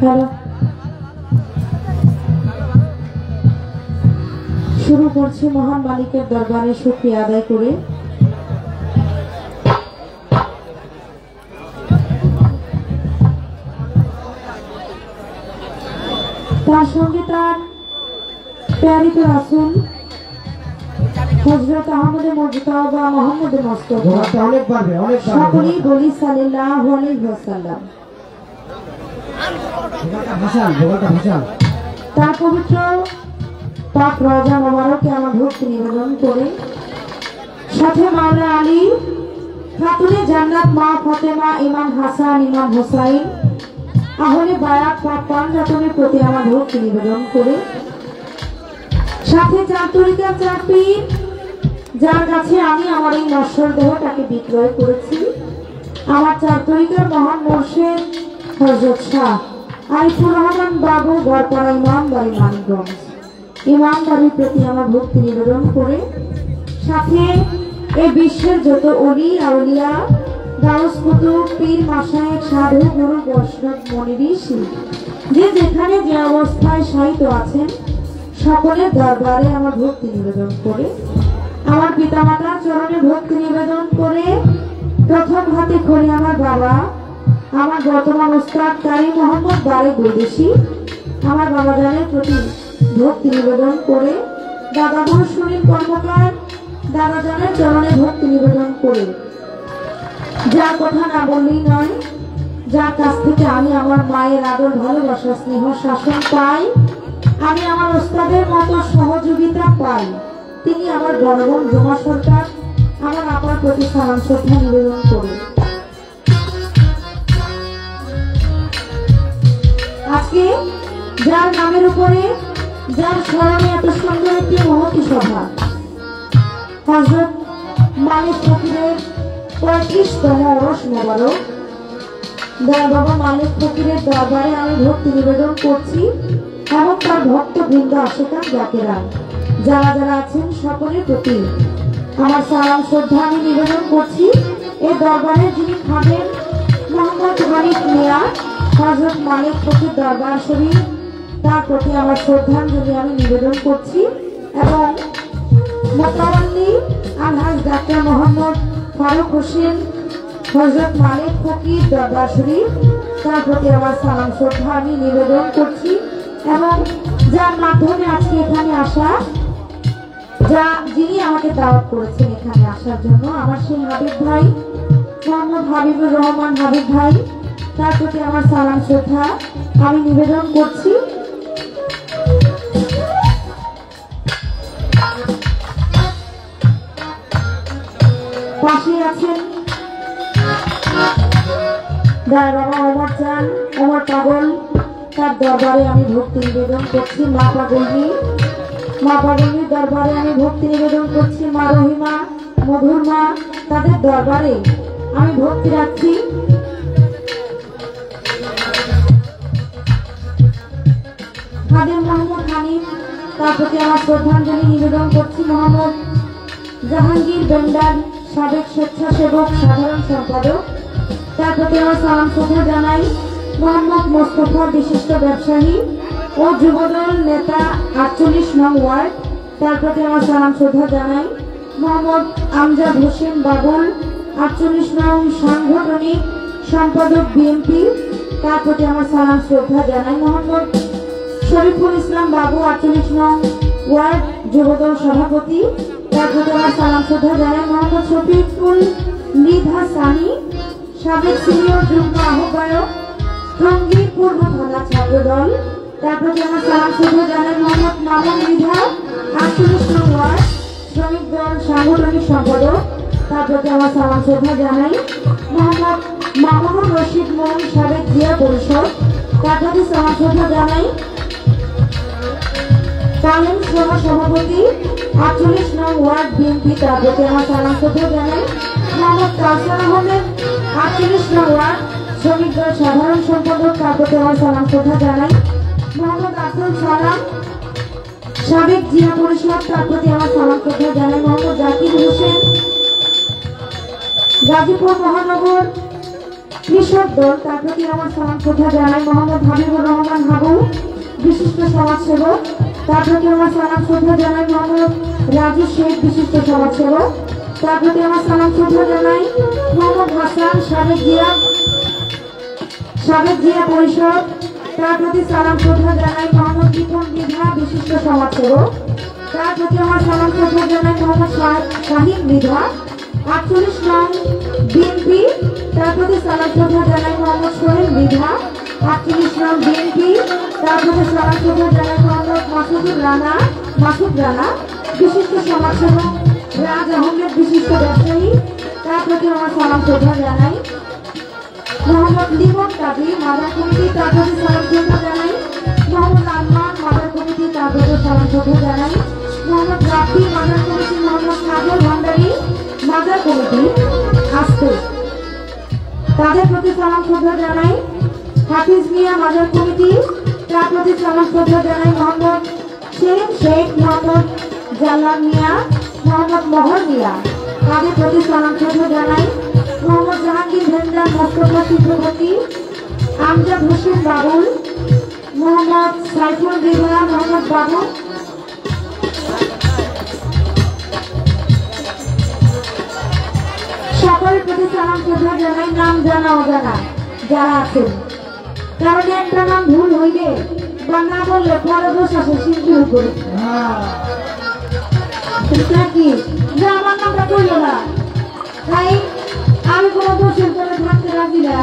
Speaker 6: হ্যালো, শুরু করছি মহান মালিকের দরবারে শুকরিয়া আদায় করে। আমার সঙ্গে তার প্যারিত রাসূল হযরত আহমদ মুজতবা মুহাম্মদ মুস্তাফা
Speaker 1: অনেক পারবে, অনেক
Speaker 6: সকলেই বলি সাল্লাল্লাহু আলাইহি ওয়াসাল্লাম। তার পবিত্র পাক রওজা মোবারকে আমার ভক্তি নিবেদন করে সাথে মাওলা আলী, খাতুনে জান্নাত, মা ফাতেমা, ইমাম হাসান, ইমাম হুসাইন, আহলে বায়াত বা পাঞ্জাতনের প্রতি আমার ভক্তি নিবেদন করে সাথে চার তরিকা চার পীর, যার কাছে আমি আমার এই নশ্বর দেহটাকে বিক্রয় করেছি, আমার চার তরিকার মহান মুর্শিদ হযরত শাহ আরিফুর রহমান বাবু গড়পাড়া ইমামবাড়ি মানিকগঞ্জ, ইমামবাড়ির প্রতি আমার ভক্তি নিবেদন করে সাথে এই বিশ্বের যত অলি আউলিয়া, গাউস কুতুব, পীর, মাশায়েখ, সাধু, গুরু, বৈষ্ণব, মুনি, ঋষি যে যেখানে যে অবস্থায় শায়িত আছেন সকলের দরবারে আমার ভক্তি নিবেদন করে আমার পিতামাতার চরণে ভক্তি নিবেদন করে প্রথম হাতে খড়ি আমার বাবা, আমার বর্তমান উস্তাদ কারি মোহাম্মদ বারে বৈদেশি, আমার বাবা জানের প্রতি ভক্তি নিবেদন করে দাদা গুরু সুনীল কর্মকার দাদা জানের চরণে ভক্তি নিবেদন করে যার কথা না বললেই নয়, যার কাছ থেকে আমি আমার মায়ের আদর, ভালোবাসা, স্নেহ, শাসন পাই, আমি আমার উস্তাদের মতো সহযোগিতা পাই, তিনি আমার বড় বোন জুমা সরকার, আমার আপার প্রতি সালাম শ্রদ্ধা নিবেদন করে আজকে যার নামের উপরে, যার স্মরণে এত সুন্দর একটি মহতী সভা, হযরত মালিক ফকিরের 35তম ওরস মোবারক, দয়া বাবা মালিক ফকিরের দরবারে আমি ভক্তি নিবেদন করছি এবং তার ভক্তবৃন্দ, আশিকান, জাকেরান যারা যারা আছেন সকলের প্রতি আমার সালাম শ্রদ্ধা আমি নিবেদন করছি। এই দরবারে যিনি খাবেন মোহাম্মদ মালিক মিয়া, হযরত মালিক ফকির দরবার শরীফ, তার প্রতি আমার শ্রদ্ধাঞ্জলি আমি নিবেদন করছি এবং মোতাওয়াল্লি আলহাজ ডাক্তার মোহাম্মদ ফারুক হোসেন, হযরত মালিক ফকির দরবার শরীফ, তার প্রতি আমার সালাম শ্রদ্ধা আমি নিবেদন করছি এবং যার মাধ্যমে আজকে এখানে আসা, যিনি আমাকে দাওয়াত করেছেন এখানে আসার জন্য, আমার সেই হাবিব ভাই মোহাম্মদ হাবিবুর রহমান হাবিব ভাই, তার প্রতি আমার সালাম শ্রদ্ধা আমি নিবেদন করছি। পাশে আছেন দয়া বাবা ওমর চান, ওমর পাগল, তার দরবারে আমি ভক্তি নিবেদন করছি। মা পাগলির দরবারে আমি ভক্তি নিবেদন করছি। মা রহিমা, মধুর মা, তাদের দরবারে আমি ভক্তি রাখছি। খাদেম মোহাম্মদ হানিফ, তার প্রতি আমার শ্রদ্ধাঞ্জলি নিবেদন করছি। মোহাম্মদ জাহাঙ্গীর বেন্ডার, সাবেক স্বেচ্ছাসেবক সাধারণ সম্পাদক, তার প্রতি আমার সালাম শ্রদ্ধা জানাই। মোহাম্মদ মোস্তফা, বিশিষ্ট ব্যবসায়ী ও যুবদল নেতা 48 নং ওয়ার্ড, তার প্রতি আমার সালাম শ্রদ্ধা জানাই। মোহাম্মদ আমজাদ হোসেন বাবুল, 48 নং সাংগঠনিক সম্পাদক বিএনপি, তার প্রতি আমার সালাম শ্রদ্ধা জানাই। মোহাম্মদ শরীফুল ইসলাম বাবু, 48 নং ওয়ার্ড যুবদল সভাপতি, তার প্রতি আমার সালাম শ্রদ্ধা জানাই। মোহাম্মদ শফিকুল মৃধা সানি, সাবেক সিনিয়র যুগ্ম আহ্বায়ক টঙ্গী পূর্ব থানা ছাত্রদল, তার প্রতি আমার সালাম শ্রদ্ধা জানাই। মোহাম্মদ মামুন মৃধা, 48 নং ওয়ার্ড শ্রমিক দল সাংগঠনিক সম্পাদক, তার প্রতি আমার সালাম শ্রদ্ধা জানাই। মোহাম্মদ মামুনুর রশিদ মোহন, সাবেক জিয়া পরিষদ, তার প্রতি সালাম শ্রদ্ধা জানাই। কালেম সহ সভাপতি, 48 নং ওয়ার্ড বিএনপি, তার প্রতি আমার সালাম শ্রদ্ধা জানাই। মোহাম্মদ কাউসার আহমেদ, 48 নং ওয়ার্ড শ্রমিক দল সাধারণ সম্পাদক, তার প্রতি আমার সালাম শ্রদ্ধা জানাই। মোহাম্মদ আব্দুল সালাম, সাবেক জিয়া পরিষদ, তার প্রতি আমার সালাম শ্রদ্ধা জানাই। মোহাম্মদ জাকির হোসেন, গাজীপুর মহানগর কৃষক দল, তার প্রতি আমার সালাম শ্রদ্ধা জানাই। মোহাম্মদ হাবিবুর রহমান হাবু, বিশিষ্ট সমাজসেবক, তার প্রতি আমার সালাম শ্রদ্ধা জানাই। মোহাম্মদ রাজু শেখ, বিশিষ্ট সমাজসেবক, তার প্রতি আমার সালাম শ্রদ্ধা জানাই। মোহাম্মদ হাসান, সাবেক জিয়া পরিষদ, তার প্রতি সালাম শ্রদ্ধা জানাই মোহাম্মদ বিপুল মৃধা বিশিষ্ট সমাজসেবক। তার প্রতি আমার সালাম শ্রদ্ধা জানাই মোহাম্মদ শাহিন মৃধা 48 নং বিএনপি। তার প্রতি সালাম শ্রদ্ধা জানাই মোহাম্মদ সোহেল মৃধা 48 নং বিএনপি। তার প্রতি সালাম শ্রদ্ধা জানাই মোহাম্মদ মাসুদ রানা বিশিষ্ট সমাজসেবক। রাজ আহমেদ বিশিষ্ট ব্যবসায়ী, তার প্রতি আমার সালাম শ্রদ্ধা জানাই। মোহাম্মদ লিমন কাজী মাদার কমিটি, তার প্রতি সালাম শ্রদ্ধা জানাই। মোহাম্মদ আলমান মাদার কমিটি, তার প্রতি সালাম শ্রদ্ধা জানাই। মোহাম্মদ রাফি মাদার কমিটি, মোহাম্মদ সাগর ভান্ডারী মাদার কমিটি আসতে, তাদের প্রতি সালাম শ্রদ্ধা জানাই। হাফিজ মিয়া মাদার কমিটি, তার প্রতি সালাম শ্রদ্ধা জানাই। মোহাম্মদ সেলিম শেখ, মোহাম্মদ জালাল মিয়া, মোহাম্মদ মোহর মিয়া, তাদের প্রতি সালাম শ্রদ্ধা জানাই। মোহাম্মদ জাহাঙ্গীর ভেন্দার মোস্তফা চিত্রপতি, আমজাদ হোসেন বাবুল, মোহাম্মদ সাইফুল রিজওয়ান, মোহাম্মদ বাবু, সকলের প্রতি সালাম শ্রদ্ধা জানাই। নাম জানা অজানা যারা আছেন, কারণ একটা নাম ভুল হইলে বা না বললে পরে দোষ আছে শিল্পীর উপরে কি যে আমার নামটা করল না, তাই আমি কোনো দোষের করে থাকতে রাজি না।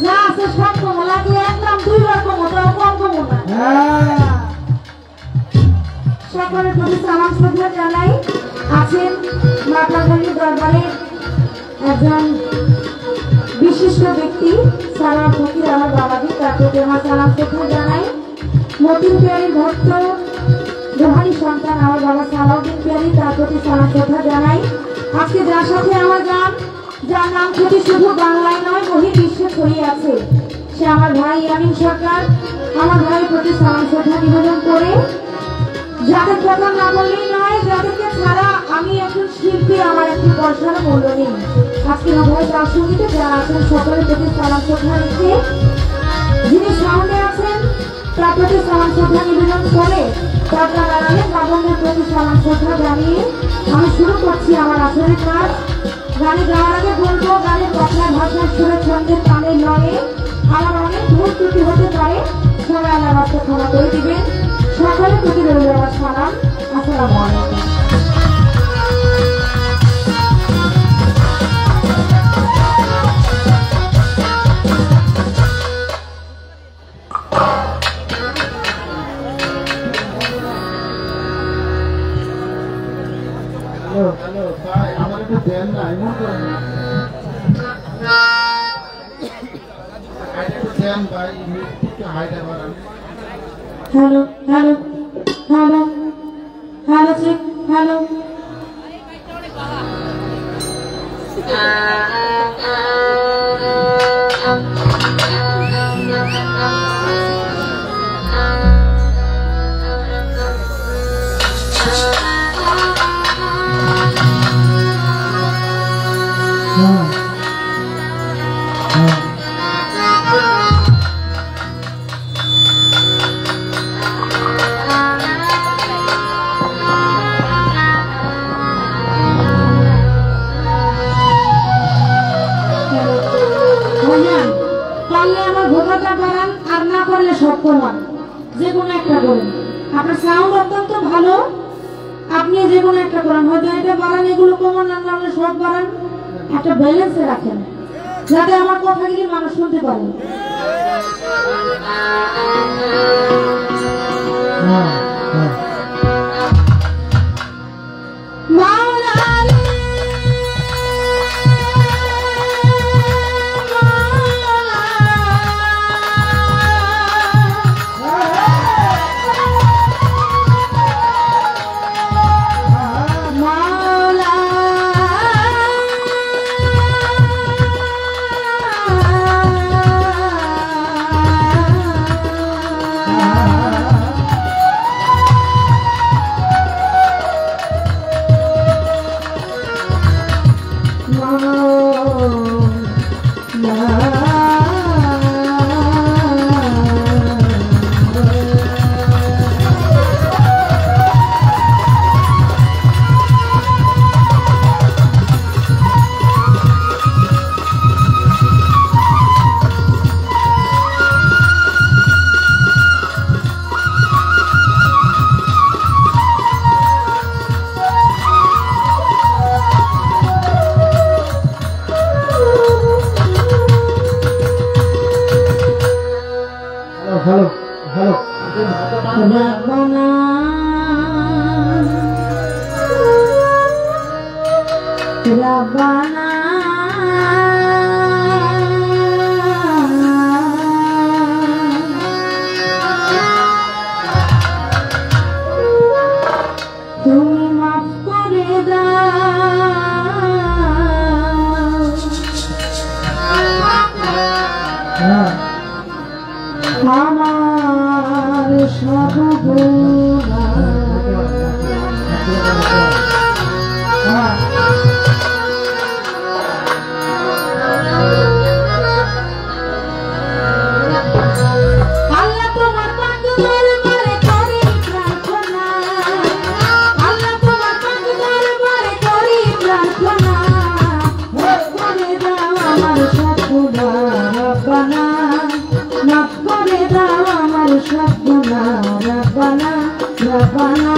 Speaker 6: যা আছে সব কম লাগলে এক নাম 2 বার কম, ওটাও কম কম না। সকলের প্রতি সালাম শ্রদ্ধা জানাই। আছেন মাতাগঞ্জ দরবারের একজন বিশিষ্ট ব্যক্তি সালাম ফকির আমার বাবাজি, তার প্রতি আমার সালাম শ্রদ্ধা জানাই। মতিন পিয়ারি ভক্ত রোহানি সন্তান আমার বাবা সালাউদ্দিন পিয়ারি, তার প্রতি সালাম শ্রদ্ধা জানাই। আজকে যার সাথে আমার গান, যার নাম প্রতি শুধু বাংলায় নয় বহির্বিশ্বে ছড়িয়ে আছে, সে আমার ভাই ইয়ামিন সরকার। আমার ভাইয়ের প্রতি সালাম শ্রদ্ধা নিবেদন করে, যাদের কথা না বললেই নয়, যাদেরকে ছাড়া আমি একজন শিল্পী, আমার একটি পয়সার মূল্য নেই। আজকে আমার তার সঙ্গীতে যারা আছেন সকলের প্রতি সালাম শ্রদ্ধা রেখে, যিনি সামনে আছেন তার প্রতি সালাম শ্রদ্ধা নিবেদন করে, পর্দা দাঁড়ালে বাবনের প্রতি সালাম শ্রদ্ধা জানিয়ে আমি শুরু করছি আমার আসরের কাজ। গানে গাওয়ার আগে বলবো, গানের কথায় ভাষার সুরে ছন্দের তানের লয়ে আমার অনেক ভুল ত্রুটি হতে পারে, সবাই আল্লাহর রাস্তা ক্ষমা করে দিবেন। সকলের প্রতি রইল আমার সালাম। আসসালামু আলাইকুম।
Speaker 3: আমার একটু দেন না, এমন করেন না, দেন ভাই, একটু হাইটা বাড়ান।
Speaker 6: Hello hello hello hello check hello. যে কোনো একটা করেন, আপনার সাউন্ড অত্যন্ত ভালো, আপনি যে কোনো একটা করেন, হয়তো এটা বাড়ান, এগুলো কমান, না সব বাড়ান, একটা ব্যালেন্সে রাখেন যাতে আমার কথাগুলি মানুষ শুনতে পারে। রব্বানা তুমি মাফ করে দাও আমার সব আল্লাহ তোমার পাগলের মারে করি প্রার্থনা আল্লাহ তোমার পাগলের মারে করি প্রার্থনা মাফ করে দাও আমার সব গুনাহ রব্বানা মাফ করে দাও আমার সব গুনাহ রব্বানা রব্বানা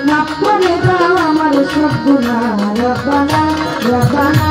Speaker 6: মাফ করে দাও আমার সব গুনাহ রব্বানা রব্বানা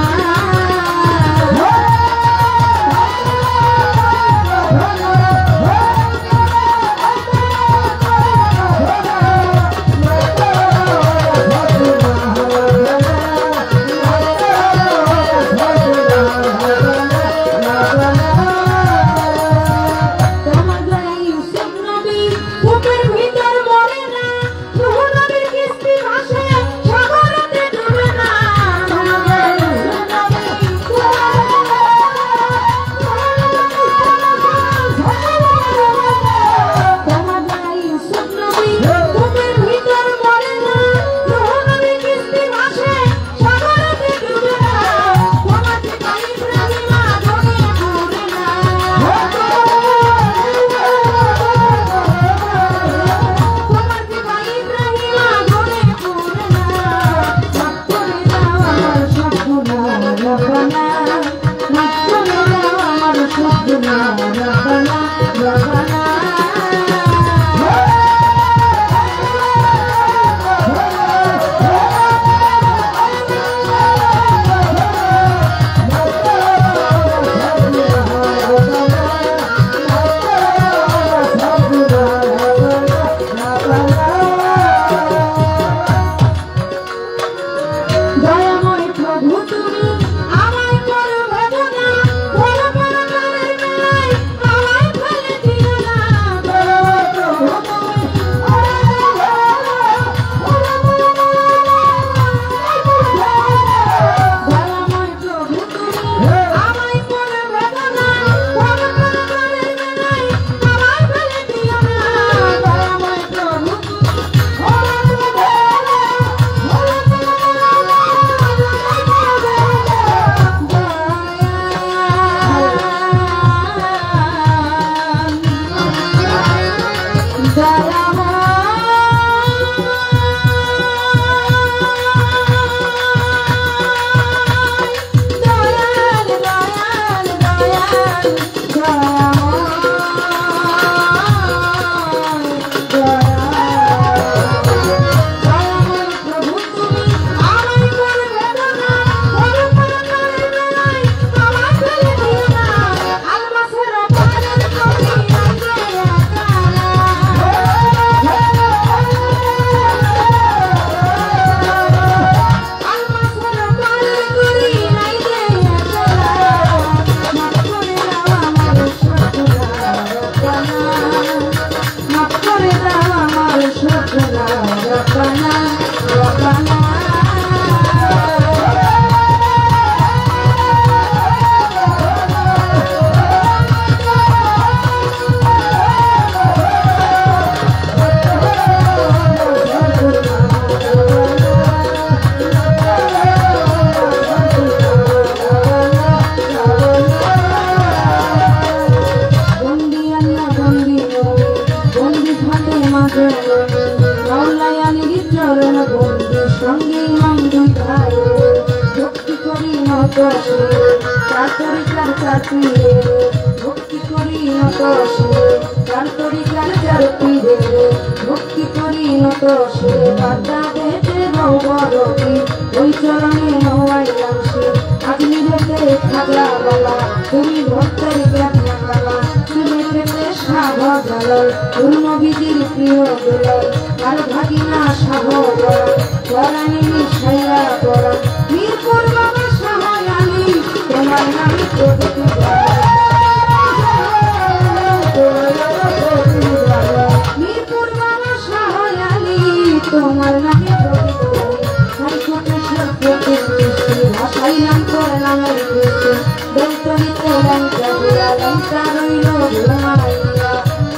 Speaker 6: মাওলাই আলীর চরণ বন্দি সঙ্গে ইমাম দুই ভাই ভক্তি করি নত শিরে তার তরিকার চার পীরে ভক্তি করি নত শিরে তার তরিকার চার পীরে ভক্তি করি নত শিরে বাদা বেতে নবরতি ওই চরণে নওয়াইলাম সে আজমি হতে থাকলা বাবা তুমি ভক্তের জ্ঞান কালা তুমি পেতে সাবধান নবীজির প্রিয় দোলন আর ভাগিনা সাহবান পরাণে মিশাইয়া পরাণ মিরপুর বাবা সাহায়ালি তোমার নামে প্রগতি মিরপুর বাবা সাহায়ালি তোমার নামে প্রগতি হাইকোর্টে সত্যকে দৃষ্টি ভাষাইলাম করলামের দৃষ্টি দন্তরিতে লঙ্কা দিয়া লঙ্কা রইল ঘুমাইয়া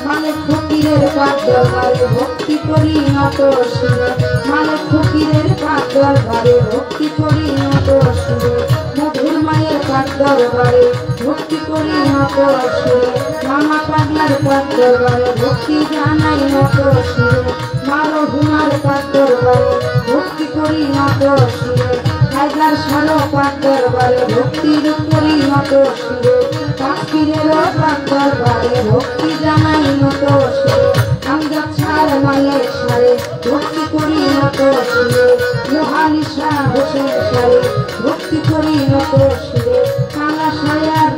Speaker 6: মালিক ফকিরের পাদ্দর বারে ভক্তি করি নত শিরে মালিক ফকিরের পাদ্দর বারে ভক্তি করি নত শিরে মধুর মায়ের পাদ্দর বারে ভক্তি করি নত শিরে মামা পাগলার পাদ্দর বারে ভক্তি জানাই নত শিরে মারো হুমার পাদ্দর বারে ভক্তি করি নত শিরে হায়দার সারো পাদ্দর বারে ভক্তি করি নত শিরে কাশ্মীরেরও পাদ্দর বারে ভক্তি জানাই নত শিরে আমজাদ ছাড় মায়ের সারে ভক্তি করি নত শিরে লোহালি শাহ হোসেন সারে ভক্তি করি নত শিরে কালা সায়ার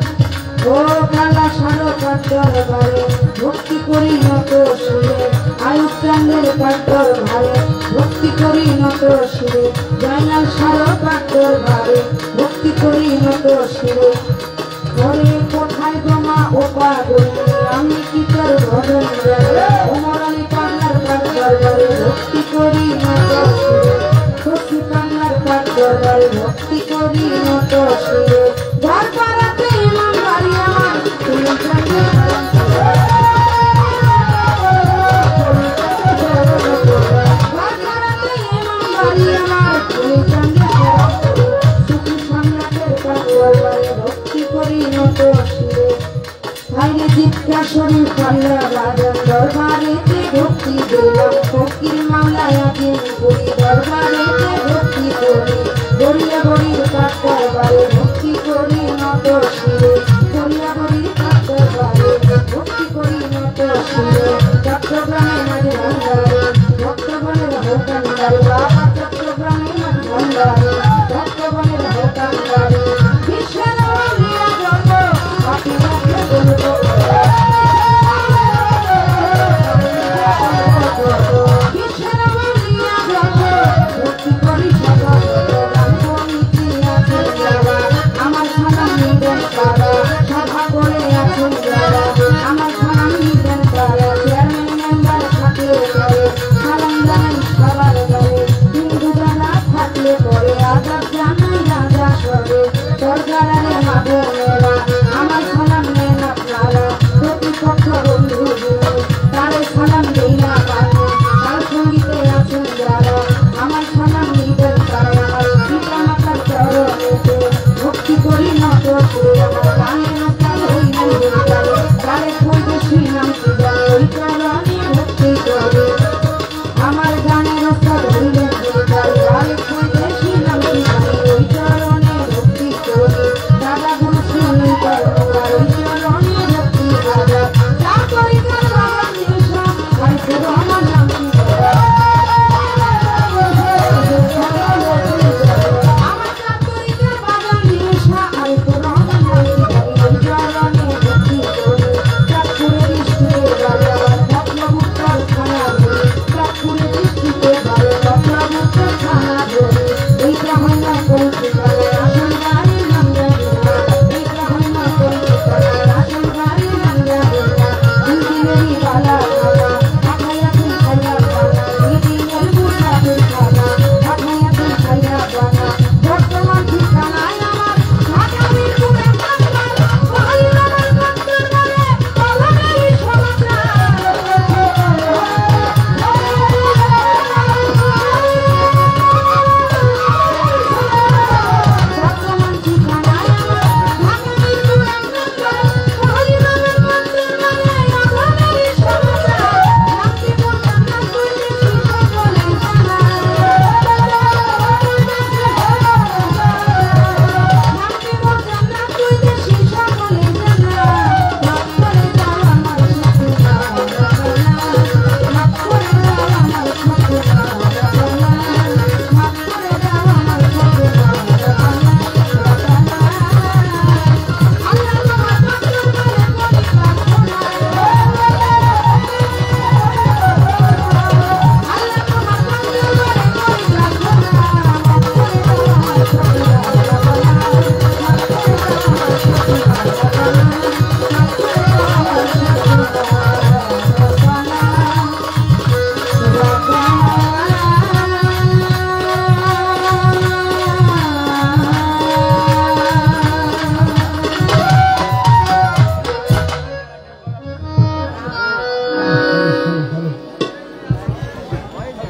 Speaker 6: ও কালা সারো পাদ্দর বারে ভক্তি করি নত শিরে আয়ুব চান্দের পাদ্দর বারে ভক্তি করি নত শিরে জয়নাল সারো পাদ্দর বারে ভক্তি করি নত শিরে ঘরে কোথায় জমা ও পাগল আমি কি তোর ভজন ওমর আলী পাগলার পাদ্দর বারে ভক্তি করি নত শিরে খুশি পাগলার পাদ্দর বারে ভক্তি করি নত শিরে ঘর পাড়াতে ইমাম বাড়ি আমার তুমি জানো শরীর পাল্লা রাজন দরবারেতে ভক্তি দিলাম ফকির মামলায় দিন করি দরবারেতে ভক্তি করি গড়িয়া গড়ির কাঠ দরবারে ভক্তি করি নত শিরে গড়িয়া গড়ির কাঠ দরবারে ভক্তি করি নত শিরে চট্টগ্রামে মাঝে ভান্ডারে ভক্তগণের ভোটান্ডারে বাবা চট্টগ্রামে মাঝে ভান্ডারে ভক্তগণের ভোটান্ডারে বিশ্বের অলিয়া জন্ম আপনি মুখে বলবো আমার খানা নিবেন তারা সভা করে আছেন যারা আমার খানা নিবেন তারা চেয়ারম্যান মেম্বার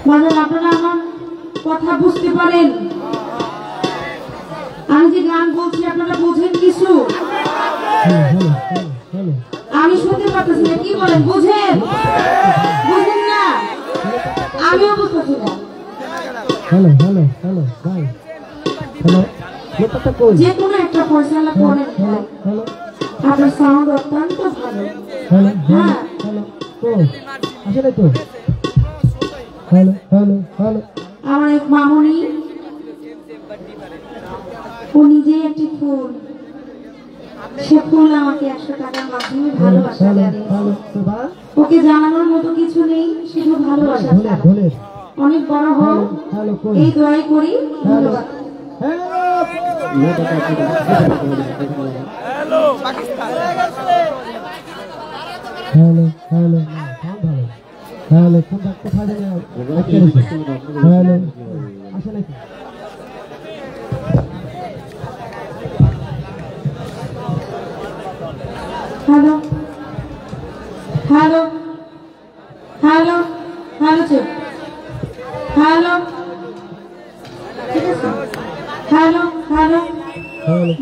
Speaker 6: মানে আপনারা আমার কথা বুঝতে পারেন? আমি যে গান বলছি আপনারা বুঝেন কিছু? আমি শুনতে পাচ্ছি না, কি বলেন? বুঝেন? বুঝেন না? আমিও বুঝতেছি না। যে কোনো একটা ফয়সালা করেন ভাই, আপনার সাউন্ড অত্যন্ত ভালো। হ্যাঁ আমার এক মামনি, ও নিজে একটি ফুল, সে ফুল আমাকে 100 টাকার মাধ্যমে ভালোবাসা দেয়। ওকে জানানোর মতো কিছু নেই, শুধু ভালোবাসা। অনেক বড় হোক এই দোয়াই করি। ধন্যবাদ। Hello hello hello hello check hello, ঠিক আছে। হ্যালো হ্যালো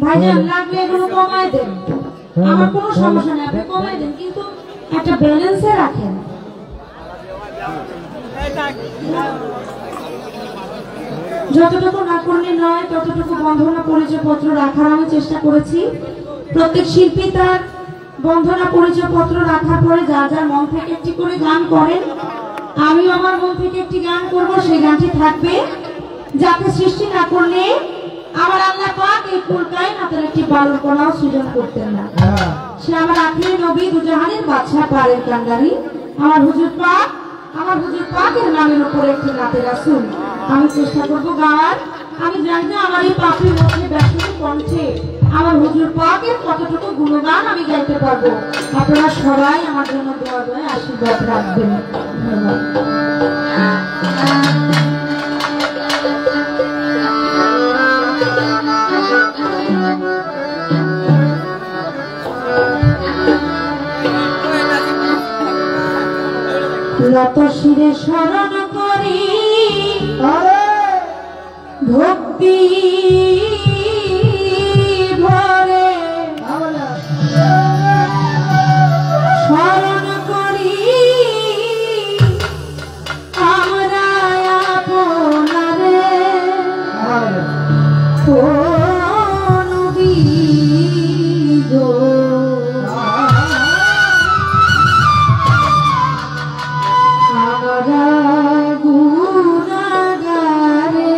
Speaker 6: ভাইজান, লাগলে এগুলো কমাই দেন, আমার কোনো সমস্যা নেই, আপনি কমাই দেন, কিন্তু একটা ব্যালেন্সে রাখেন। যতটুকু না করলে নয় ততটুকু বন্ধনা পরিচয়পত্র রাখার আমি চেষ্টা করেছি। প্রত্যেক শিল্পী তার বন্ধনা পরিচয়পত্র রাখার পরে যার যার মন থেকে একটি করে গান করেন। আমি আমার মন থেকে একটি গান করব, সেই গানটি থাকবে যাকে সৃষ্টি না করলে আমার আল্লাহ পাক এই ফুলকায় নাতের একটি বালুর কণাও সৃজন করতেন না। সে আমার আখিরি নবী দুজাহানের বাদশাহ পারের কান্ডারি আমার হুজুর পাকের নামের উপরে একটি নাতে রাসূল আমি চেষ্টা করব গাওয়ার। আমি জানি না আমার এই পাপের মধ্যে ব্যক্তির কণ্ঠে আমার হুজুর পাকের কতটুকু গুণগান আমি গাইতে পারবো। আপনারা সবাই আমার জন্য দোয়া দোয়া আশীর্বাদ রাখবেন। নত শিরে শরণ করি ভক্তি ভরে শরণ করি আমরা আপনারে নবী গো। আমরা গুনাহগারে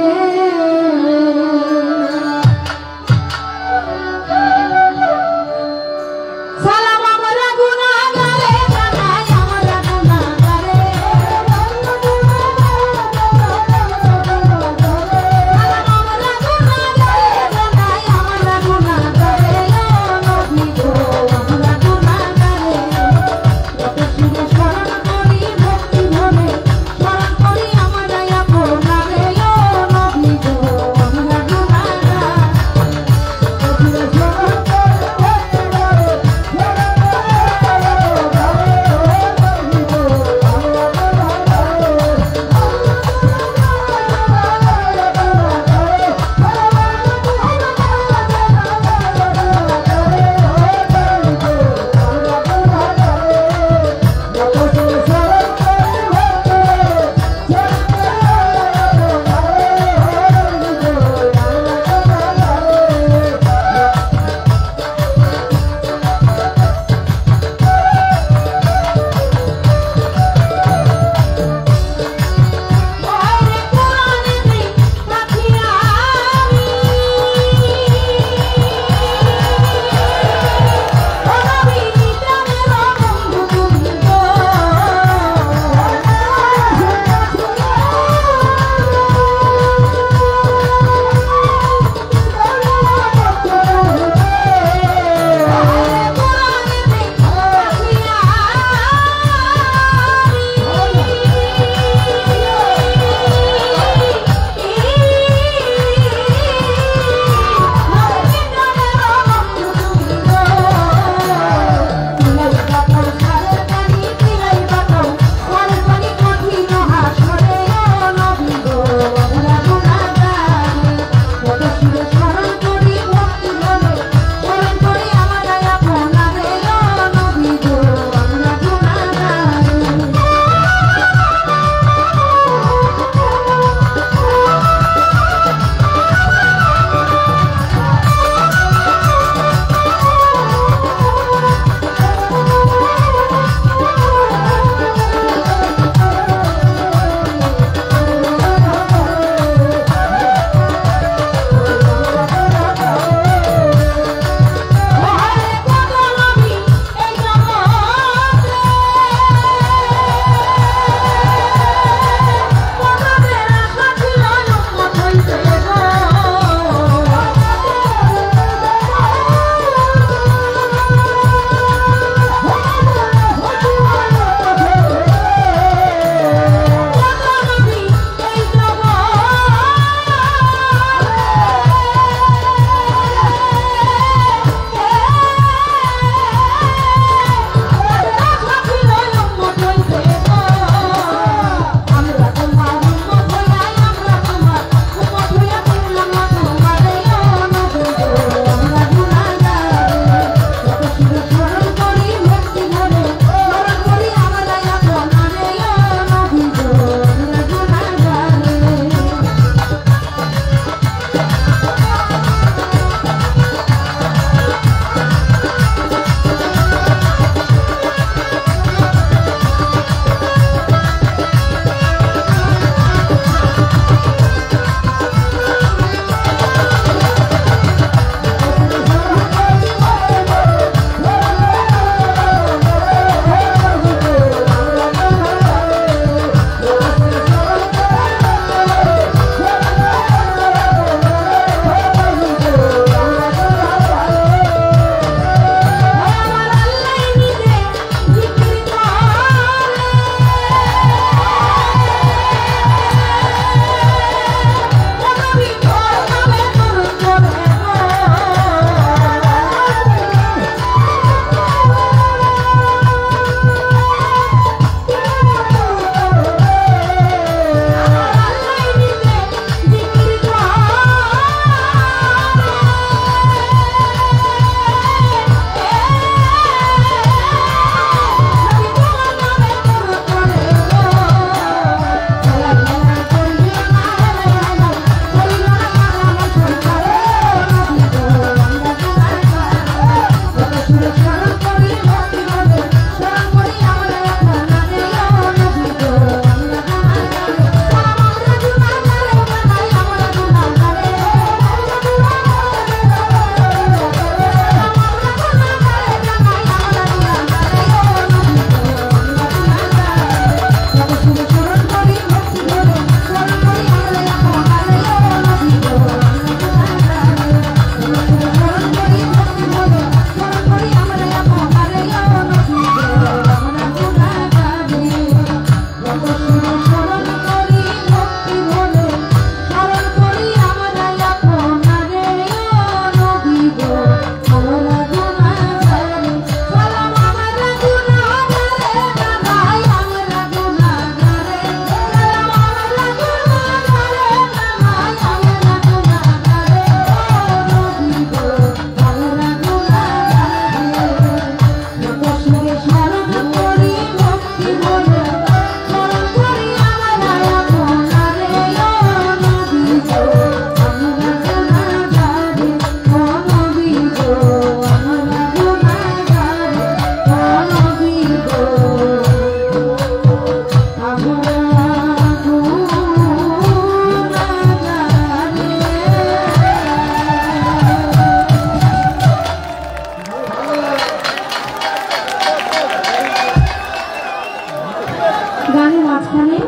Speaker 6: মাঝখানে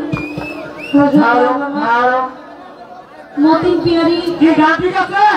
Speaker 6: হযরত মতিন পিয়ারি
Speaker 1: কি গান ঠিক আছে?